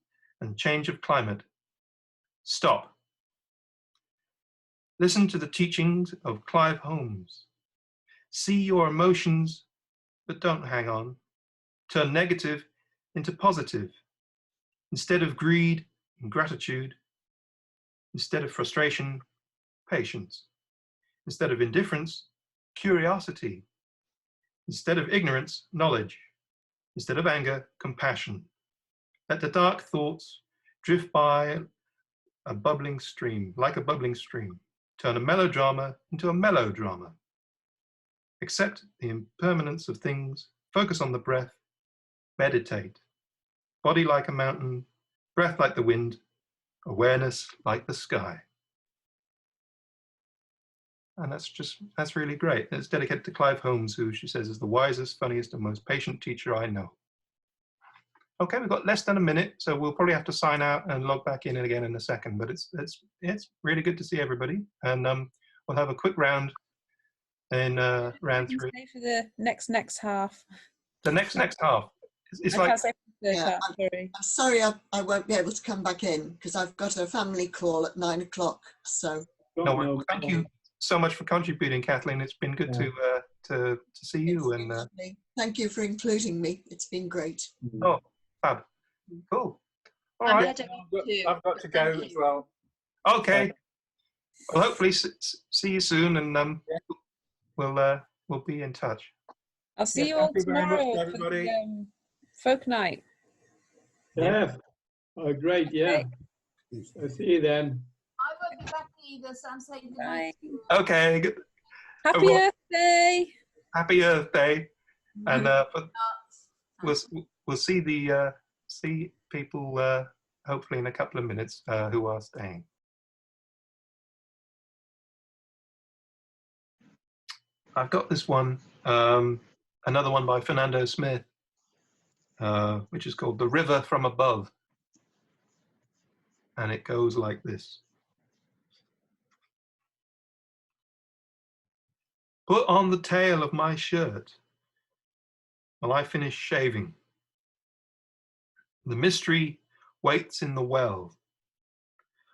and change of climate. Stop. Listen to the teachings of Clive Holmes. See your emotions, but don't hang on. Turn negative into positive. Instead of greed and gratitude. Instead of frustration, patience. Instead of indifference, curiosity. Instead of ignorance, knowledge. Instead of anger, compassion. Let the dark thoughts drift by a bubbling stream, like a bubbling stream. Turn a melodrama into a melodrama. Accept the impermanence of things. Focus on the breath. Meditate. Body like a mountain. Breath like the wind. Awareness like the sky. And that's really great. It's dedicated to Clive Holmes, who she says is the wisest, funniest, and most patient teacher I know. Okay, we've got less than a minute, so we'll probably have to sign out and log back in again in a second. But it's really good to see everybody, and we'll have a quick round in round 3. Stay for the next half. The next half. It's I like, can't say for the third Yeah, half, sorry. I'm sorry I won't be able to come back in because I've got a family call at 9 o'clock. So no, thank you so much for contributing, Kathleen. It's been good to see you, and thank you for including me. It's been great. oh, fab, cool. All I'm right, heading off too. I've got to go as well. okay. Well, hopefully see you soon, and we'll be in touch. I'll see you all Thank you very much, tomorrow for everybody. the folk night. Yeah. Oh, great. Yeah. I'll see you then. I won't be back either, so I'm saying good night. Okay. Good. Happy Earth Day. Happy Earth Day, and we'll see people hopefully in a couple of minutes who are staying. I've got this one, another one by Fernando Smith, which is called "The River from Above," and it goes like this. Put on the tail of my shirt while I finish shaving. The mystery waits in the well.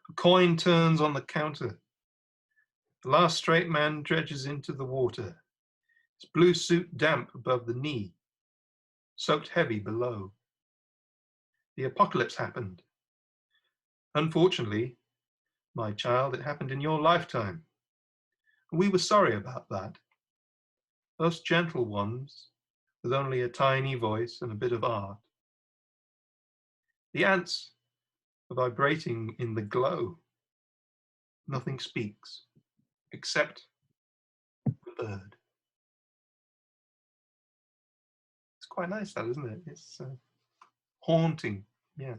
A coin turns on the counter. The last straight man dredges into the water. His blue suit damp above the knee, soaked heavy below. The apocalypse happened. Unfortunately, my child, it happened in your lifetime. We were sorry about that. Us gentle ones, with only a tiny voice and a bit of art. The ants are vibrating in the glow. Nothing speaks, except the bird. It's quite nice, that, isn't it? It's haunting, yeah.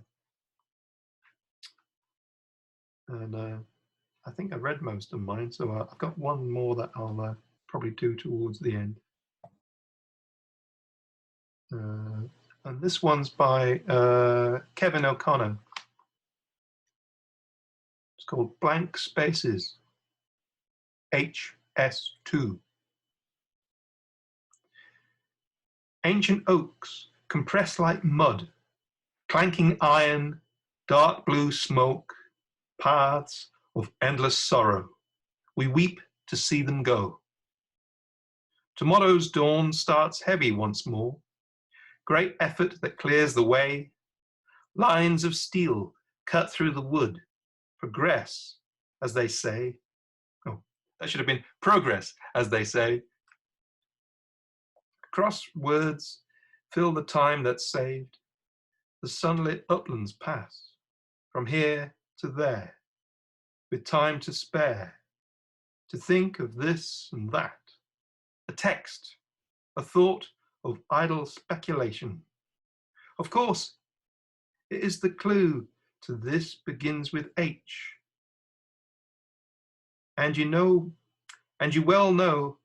And I think I read most of mine, so I've got one more that I'll probably do towards the end. And this one's by Kevin O'Connor. It's called Blank Spaces. HS2. Ancient oaks compress like mud, clanking iron, dark blue smoke, paths of endless sorrow. We weep to see them go. Tomorrow's dawn starts heavy once more. Great effort that clears the way. Lines of steel cut through the wood. Progress, as they say. Oh, that should have been progress, as they say. Crosswords fill the time that's saved. The sunlit uplands pass from here to there, with time to spare, to think of this and that. A text, a thought of idle speculation. Of course, it is the clue to this begins with H. And you well know,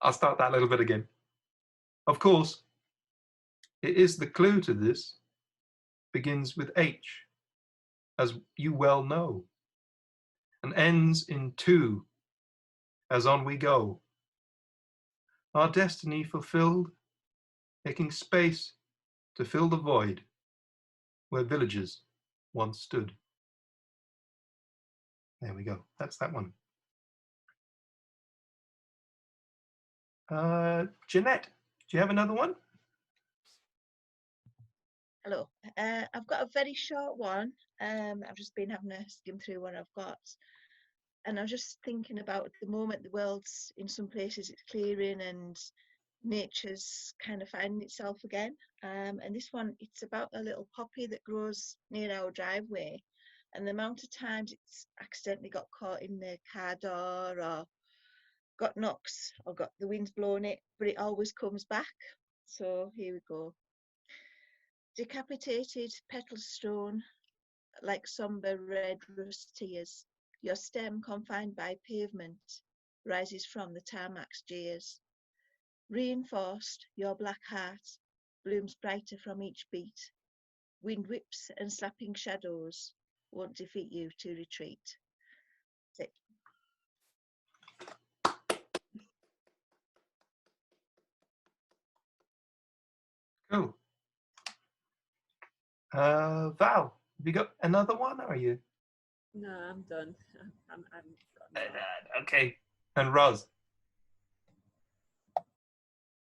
I'll start that a little bit again. Of course, it is the clue to this begins with H, as you well know, and ends in 2, as on we go. Our destiny fulfilled, making space to fill the void where villages once stood. There we go. That's that one. Jeanette, do you have another one? Hello. I've got a very short one. I've just been having a skim through what I've got. And I was just thinking about at the moment, the world's in some places it's clearing and nature's kind of finding itself again. And this one, it's about a little poppy that grows near our driveway. And the amount of times it's accidentally got caught in the car door or got knocks or got the wind's blown it, but it always comes back. So here we go. Decapitated petals strewn like sombre red rust tears, your stem confined by pavement rises from the tarmac's jeers. Reinforced, your black heart blooms brighter from each beat. Wind whips and slapping shadows won't defeat you to retreat. That's it. Cool. Val, have you got another one, or are you? No, I'm done. I'm done. Okay. And Roz?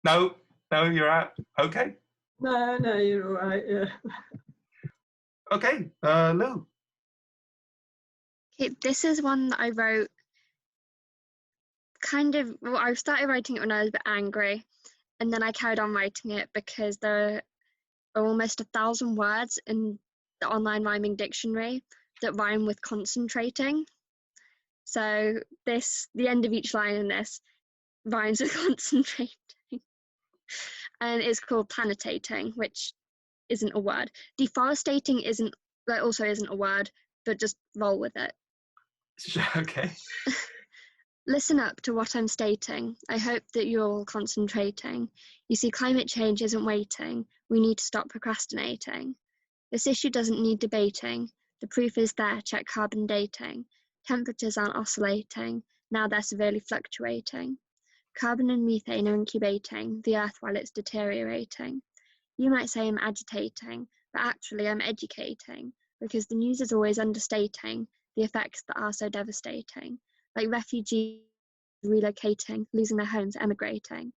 No, you're out. Okay. No, you're all right. Yeah. Okay, Lou. Okay, this is one that I wrote I started writing it when I was a bit angry, and then I carried on writing it because there are almost 1,000 words in the online rhyming dictionary that rhyme with concentrating. So the end of each line in this rhymes with concentrating. And it's called planetating, which isn't a word. Deforestating also isn't a word, but just roll with it. Okay. Listen up to what I'm stating. I hope that you're all concentrating. You see, climate change isn't waiting. We need to stop procrastinating. This issue doesn't need debating. The proof is there, check carbon dating. Temperatures aren't oscillating. Now they're severely fluctuating. Carbon and methane are incubating the earth while it's deteriorating. You might say I'm agitating, but actually I'm educating, because the news is always understating the effects that are so devastating, like refugees relocating, losing their homes, emigrating.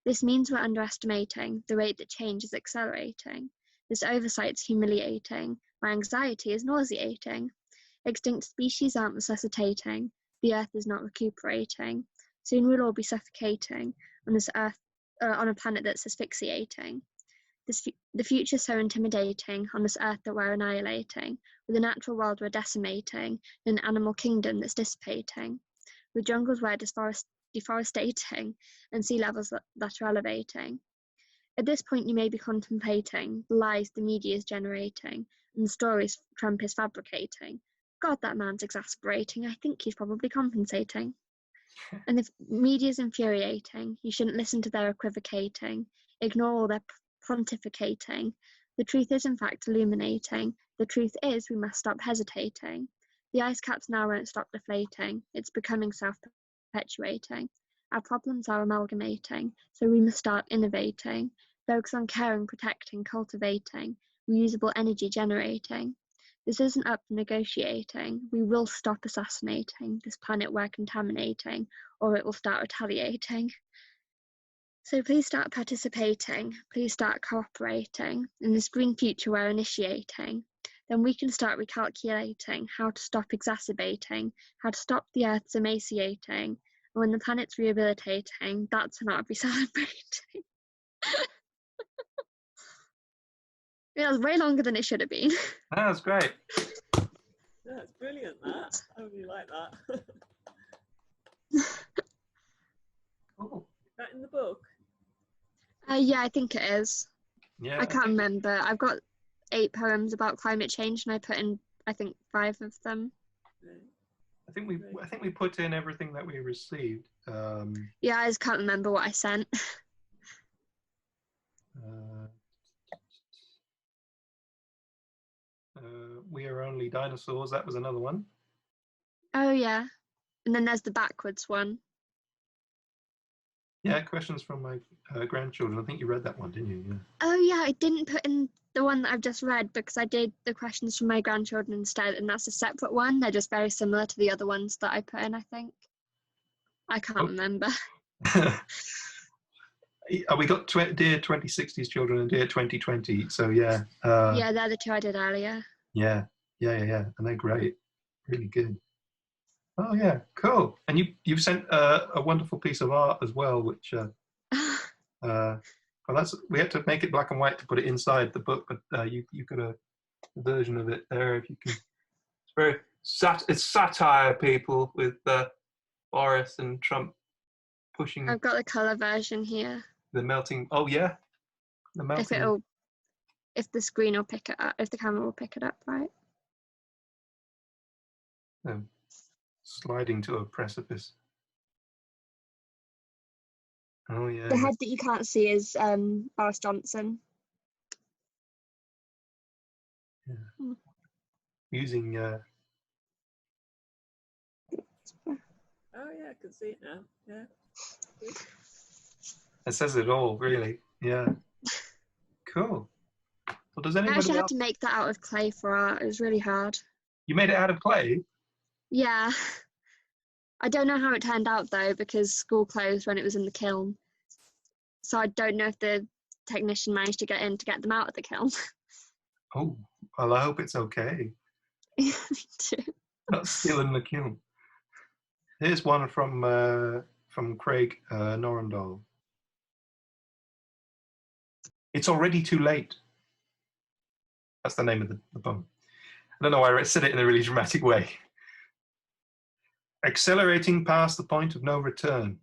This means we're underestimating the rate that change is accelerating. This oversight's humiliating. My anxiety is nauseating. Extinct species aren't resuscitating. The earth is not recuperating. Soon we'll all be suffocating on this earth, on a planet that's asphyxiating. The future's so intimidating on this earth that we're annihilating, with a natural world we're decimating, and an animal kingdom that's dissipating, with jungles we're deforesting, and sea levels that are elevating. At this point you may be contemplating the lies the media is generating, and the stories Trump is fabricating. God, that man's exasperating. I think he's probably compensating. And if media's infuriating, you shouldn't listen to their equivocating, ignore all their pontificating. The truth is in fact illuminating. The truth is we must stop hesitating. The ice caps now won't stop deflating. It's becoming self-perpetuating. Our problems are amalgamating, so we must start innovating. Focus on caring, protecting, cultivating, reusable energy generating. This isn't up for negotiating. We will stop assassinating this planet we're contaminating, or it will start retaliating. So please start participating. Please start cooperating in this green future we're initiating. Then we can start recalculating how to stop exacerbating, how to stop the Earth's emaciating. And when the planet's rehabilitating, that's when I'll be celebrating. Yeah, it was way longer than it should have been. That was great. Yeah, it's brilliant, that. I really like that. Cool. Is that in the book? Yeah, I think it is. Yeah. I can't remember. I've got 8 poems about climate change, and I put in, I think, 5 of them. I think we put in everything that we received. Yeah, I just can't remember what I sent. We Are Only Dinosaurs. That was another one. Oh yeah, and then there's the backwards one. Yeah, questions from my grandchildren. I think you read that one, didn't you? Yeah. Oh yeah, I didn't put in the one that I've just read because I did the questions from my grandchildren instead, and that's a separate one. They're just very similar to the other ones that I put in, I think. I can't remember. We got Dear 2060's Children and Dear 2020. So yeah. Yeah, they're the 2 I did earlier. Yeah, and they're great. Really good. Oh yeah, cool. And you've sent a wonderful piece of art as well, which well, we had to make it black and white to put it inside the book, but you got a version of it there if you can. It's very it's satire, people, with Boris and Trump pushing. I've got the colour version here. The melting. Oh yeah, the melting. If the screen will pick it up, if the camera will pick it up, right? Sliding to a precipice. Oh yeah. The head that you can't see is Boris Johnson. Yeah. Using. Oh yeah, I can see it now. Yeah. It says it all, really. Yeah. Cool. Well, does anybody I actually had else? to make that out of clay for art. It was really hard. You made it out of clay? Yeah. I don't know how it turned out though, because school closed when it was in the kiln. So I don't know if the technician managed to get in to get them out of the kiln. Oh, well, I hope it's okay. Me too. Not still in the kiln. Here's one from Craig Norrendal. It's already too late. That's the name of the poem. I don't know why I said it in a really dramatic way. Accelerating past the point of no return.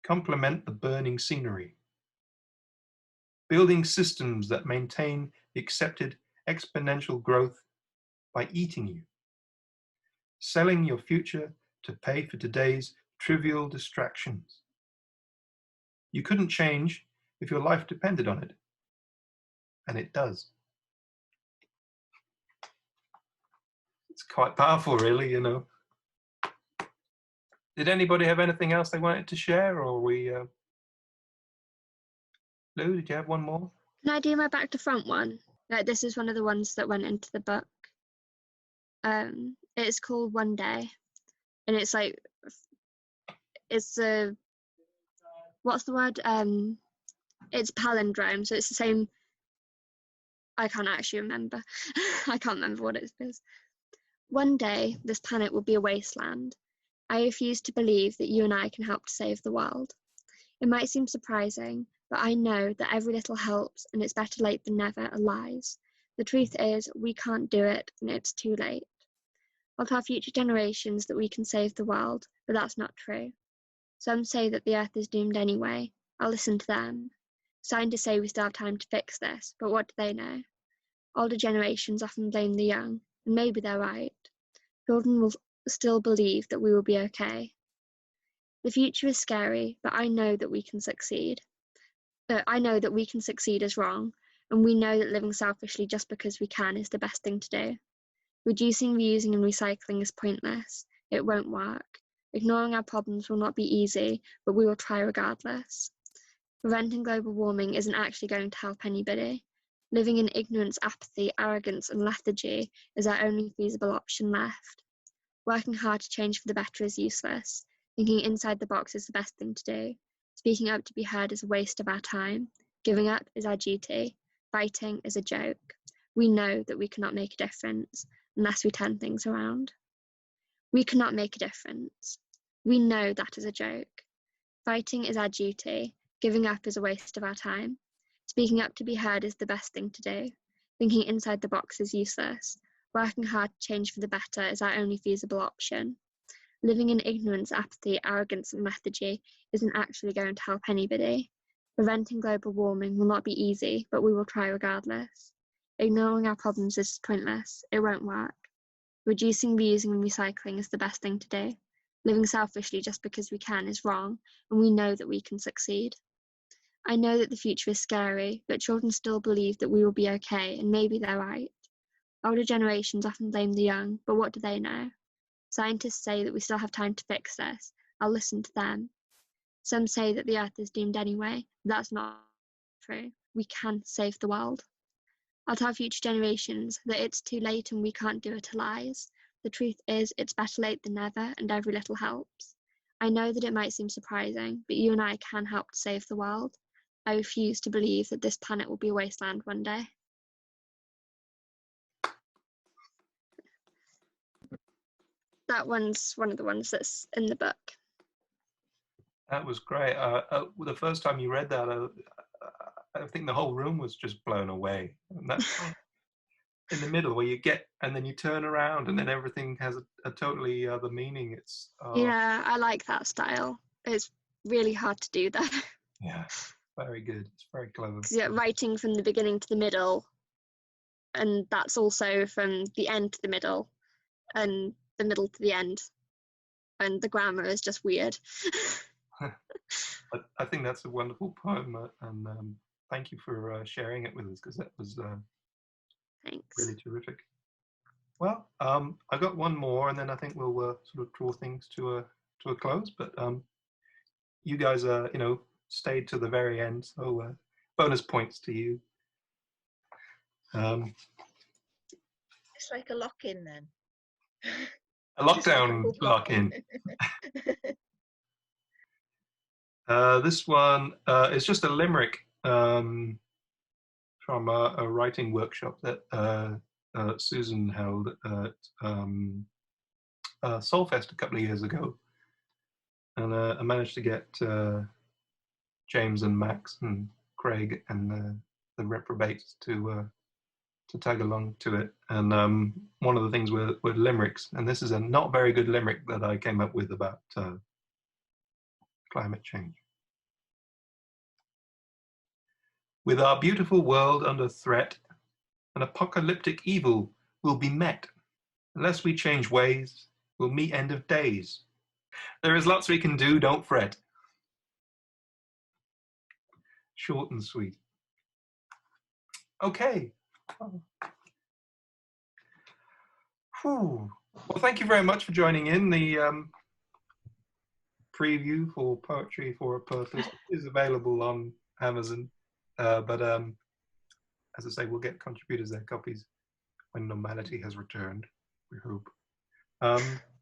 Complement the burning scenery. Building systems that maintain the accepted exponential growth by eating you. Selling your future to pay for today's trivial distractions. You couldn't change if your life depended on it. And it does. It's quite powerful, really, you know. Did anybody have anything else they wanted to share, or we? Lou, did you have one more? Can I do my back to front one? Like, this is one of the ones that went into the book. It's called One Day, and it's like, it's a, what's the word? It's palindrome, so it's the same. I can't actually remember. I can't remember what it is. One day, this planet will be a wasteland. I refuse to believe that you and I can help to save the world. It might seem surprising, but I know that every little helps, and it's better late than never are lies. The truth is, we can't do it, and it's too late. I'll tell future generations that we can save the world, but that's not true. Some say that the Earth is doomed anyway. I'll listen to them. Scientists say we still have time to fix this, but what do they know? Older generations often blame the young, and maybe they're right. Children will still believe that we will be okay. The future is scary, but I know that we can succeed. I know that we can succeed is wrong, and we know that living selfishly just because we can is the best thing to do. Reducing, reusing, and recycling is pointless. It won't work. Ignoring our problems will not be easy, but we will try regardless. Preventing global warming isn't actually going to help anybody. Living in ignorance, apathy, arrogance, and lethargy is our only feasible option left. Working hard to change for the better is useless. Thinking inside the box is the best thing to do. Speaking up to be heard is a waste of our time. Giving up is our duty. Fighting is a joke. We know that we cannot make a difference unless we turn things around. We cannot make a difference. We know that is a joke. Fighting is our duty. Giving up is a waste of our time. Speaking up to be heard is the best thing to do. Thinking inside the box is useless. Working hard to change for the better is our only feasible option. Living in ignorance, apathy, arrogance, and lethargy isn't actually going to help anybody. Preventing global warming will not be easy, but we will try regardless. Ignoring our problems is pointless. It won't work. Reducing, reusing, and recycling is the best thing to do. Living selfishly just because we can is wrong, and we know that we can succeed. I know that the future is scary, but children still believe that we will be okay, and maybe they're right. Older generations often blame the young, but what do they know? Scientists say that we still have time to fix this. I'll listen to them. Some say that the Earth is doomed anyway. That's not true. We can save the world. I'll tell future generations that it's too late and we can't do it to lies. The truth is, it's better late than never, and every little helps. I know that it might seem surprising, but you and I can help to save the world. I refuse to believe that this planet will be a wasteland one day. That one's one of the ones that's in the book. That was great. The first time you read that, I think the whole room was just blown away. And that's in the middle where you get, and then you turn around, and then everything has a totally other meaning. It's Yeah, I like that style. It's really hard to do that. Yeah, very good. It's very clever. Because you're writing from the beginning to the middle, and that's also from the end to the middle, and the middle to the end, and the grammar is just weird. I think that's a wonderful poem, and thank you for sharing it with us, because that was Thanks. really terrific. Well, I got one more, and then I think we'll sort of draw things to a close. But you guys, stayed to the very end, so bonus points to you. It's like a lock-in then. A lockdown lock-in. This one is just a limerick from a writing workshop that Susan held at Soulfest a couple of years ago, and I managed to get James and Max and Craig and the reprobates to tag along to it. And one of the things were limericks, and this is a not very good limerick that I came up with about climate change. With our beautiful world under threat, an apocalyptic evil will be met. Unless we change ways, we'll meet end of days. There is lots we can do, don't fret. Short and sweet. Okay. Whew. Well, thank you very much for joining in. The preview for Poetry for a Purpose is available on Amazon. But as I say, we'll get contributors their copies when normality has returned, we hope.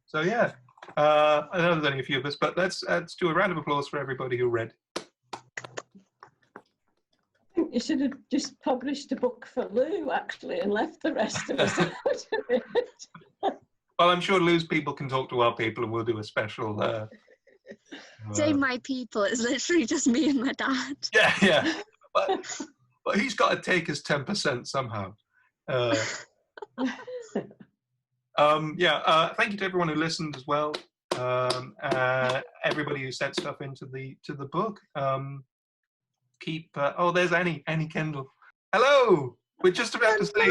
So yeah, I know there's only a few of us, but let's do a round of applause for everybody who read. I think you should have just published a book for Lou, actually, and left the rest of us out of it. Well, I'm sure Lou's people can talk to our people, and we'll do a special. Say my people, it's literally just me and my dad. Yeah. But he's got to take his 10% somehow. Thank you to everyone who listened as well. Everybody who sent stuff into the book. There's Annie Kendall. Hello. We're just about to say,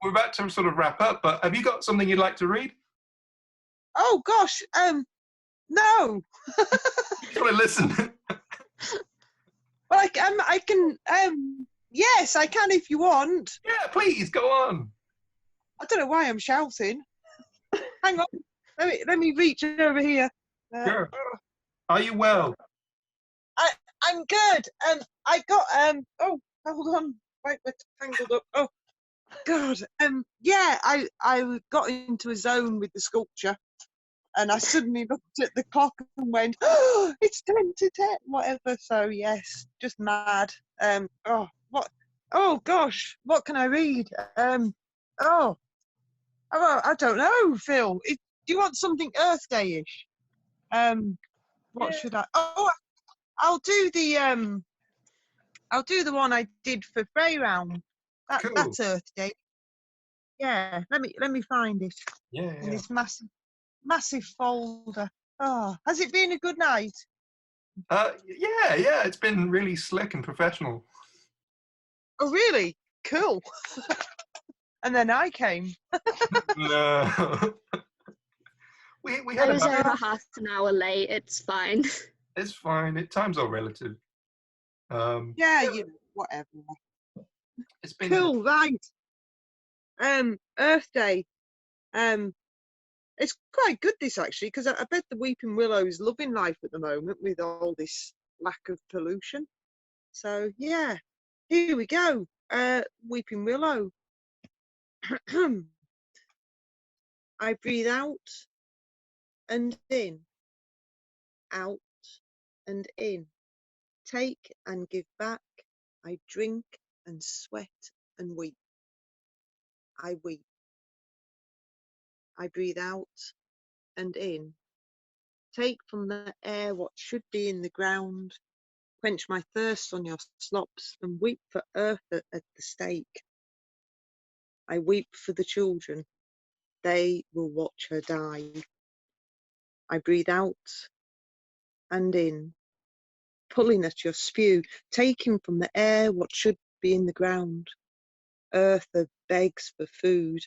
we're about to sort of wrap up, but have you got something you'd like to read? Oh gosh, no. Just want to listen. Well, I can. Yes, I can if you want. Yeah, please go on. I don't know why I'm shouting. Hang on. Let me reach over here. Sure. Are you well? I'm good. I got oh, hold on. Wait, we're tangled up. Oh God. Yeah, I got into a zone with the sculpture, and I suddenly looked at the clock and went, "Oh, it's 10 to 10, whatever." So yes, just mad. Oh, what? Oh gosh, what can I read? Oh, I don't know, Phil. Do you want something Earth Day-ish? What should I? Oh, I'll do the one I did for Freyround. Cool. That's Earth Day. Yeah, let me find it. Yeah. In this massive folder. Oh, has it been a good night? Yeah. It's been really slick and professional. Oh, really? Cool. And then I came. No. we had I was about. over half an hour late. It's fine. It's fine. Time's all relative. Yeah, whatever. It's been Cool, right. Earth Day. It's quite good this actually, because I bet the Weeping Willow's loving life at the moment with all this lack of pollution. So yeah, here we go. Weeping Willow. I breathe out and in, out and in. Take and give back. I drink and sweat and weep. I weep. I breathe out and in. Take from the air what should be in the ground. Quench my thirst on your slops and weep for earth at the stake. I weep for the children. They will watch her die. I breathe out and in, pulling at your spew, taking from the air what should be in the ground. Earth begs for food,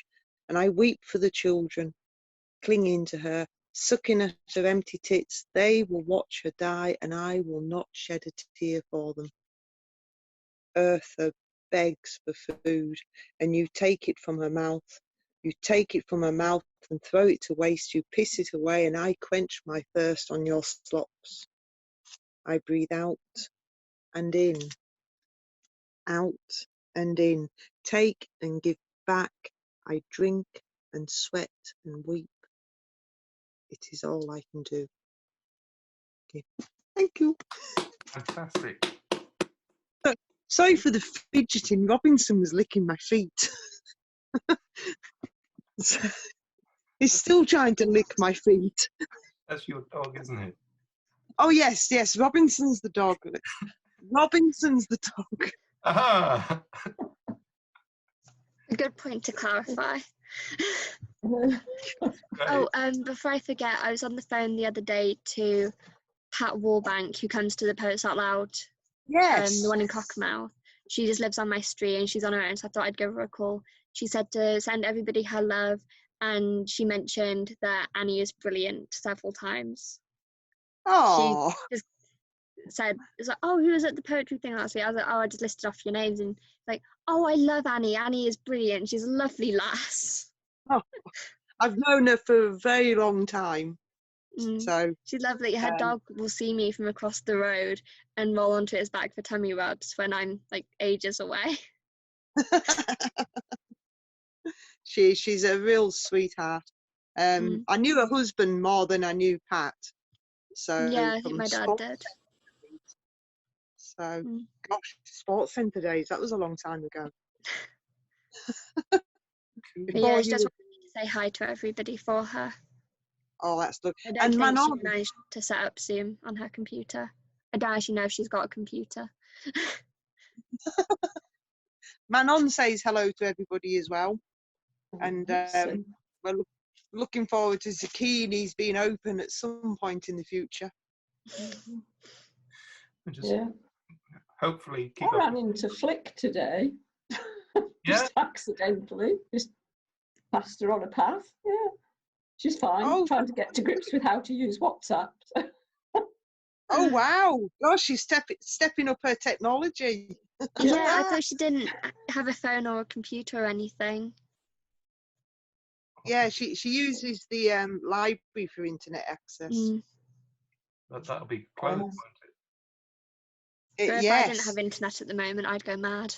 and I weep for the children, clinging to her, sucking at her empty tits. They will watch her die, and I will not shed a tear for them. Earth begs for food, and you take it from her mouth. You take it from her mouth and throw it to waste. You piss it away, and I quench my thirst on your slops. I breathe out and in, out and in. Take and give back. I drink and sweat and weep. It is all I can do. Okay. Thank you. fantastic. Sorry for the fidgeting. Robinson was licking my feet. He's still trying to lick my feet. That's your dog, isn't it? Oh yes. Robinson's the dog. Robinson's the dog. Aha! A good point to clarify. Before I forget, I was on the phone the other day to Pat Warbank, who comes to the Poets Out Loud. Yes. The one in Cockermouth. She just lives on my street and she's on her own, so I thought I'd give her a call. She said to send everybody her love, and she mentioned that Annie is brilliant several times. Oh. She just said, it's like, oh, who was at the poetry thing last week? I was like, oh, I just listed off your names, and like, oh, I love Annie. Annie is brilliant. She's a lovely lass. Oh, I've known her for a very long time. So she's lovely. Her dog will see me from across the road and roll onto his back for tummy rubs when I'm like ages away. She's a real sweetheart. I knew her husband more than I knew Pat. So yeah, I think my dad did. So gosh, Sports Centre days, that was a long time ago. Yeah, I just wanted to say hi to everybody for her. Oh, that's good. I don't think she managed to set up Zoom on her computer. I don't actually know if she's got a computer. Manon says hello to everybody as well. And we're looking forward to zucchinis being open at some point in the future. Hopefully I ran into Flick today. Just accidentally. Just passed her on a path. Yeah. She's fine, trying to get to grips with how to use WhatsApp. Oh, wow. Gosh, she's stepping up her technology. Yeah, I thought she didn't have a phone or a computer or anything. Yeah, she uses the library for internet access. That'll be closed, won't it? So if I didn't Yes. have internet at the moment, I'd go mad.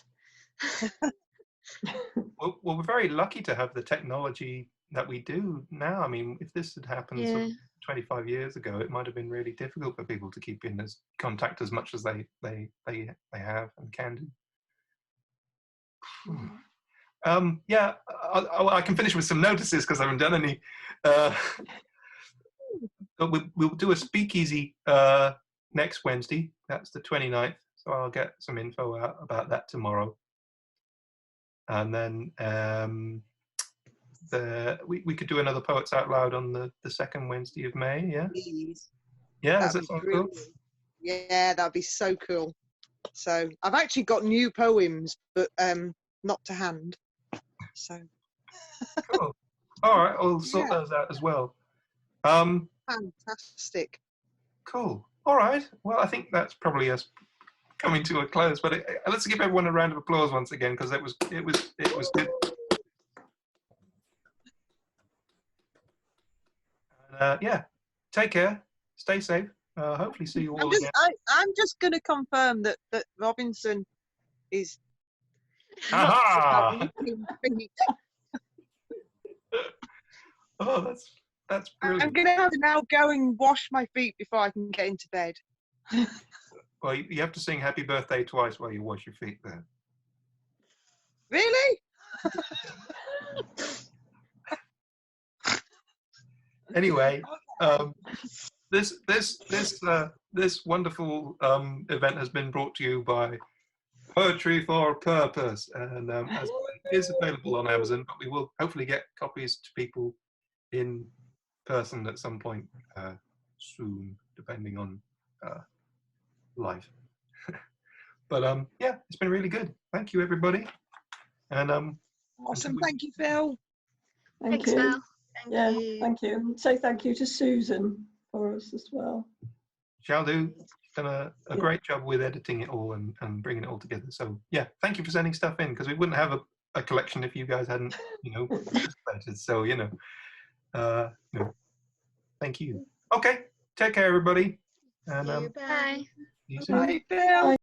Well, we're very lucky to have the technology that we do now. I mean, if this had happened sort of 25 years ago, it might have been really difficult for people to keep in contact as much as they have and can do. Yeah, I can finish with some notices because I haven't done any. But we'll do a speakeasy next Wednesday. That's the 29th. So I'll get some info out about that tomorrow. And then we could do another Poets Out Loud on the second Wednesday of May, yeah? Please. Yeah, does That'd that sound be cool? brilliant. Yeah, that'd be so cool. So I've actually got new poems, but not to hand. So Cool. All right, I'll sort those out as well. Fantastic. Cool. All right. Well, I think that's probably us coming to a close. But let's give everyone a round of applause once again because it was good. Yeah. Take care. Stay safe. Hopefully, see you all again. I'm just going to confirm that Robinson is. Aha! Oh, that's brilliant. I'm going to have to now go and wash my feet before I can get into bed. Well, you have to sing Happy Birthday twice while you wash your feet there. Really? Anyway, this wonderful event has been brought to you by Poetry for a Purpose, and as it is available on Amazon, but we will hopefully get copies to people in person at some point soon, depending on life. But yeah, it's been really good. Thank you, everybody. And awesome. Thank you, Phil. Thank Thanks, you. Phil. Thank you. Say thank you to Susan for us as well. shall do. Done a great job with editing it all and bringing it all together. So yeah, thank you for sending stuff in because we wouldn't have a collection if you guys hadn't, participated. So thank you. Okay, take care, everybody. And Bye. see you soon. Bye, Phil.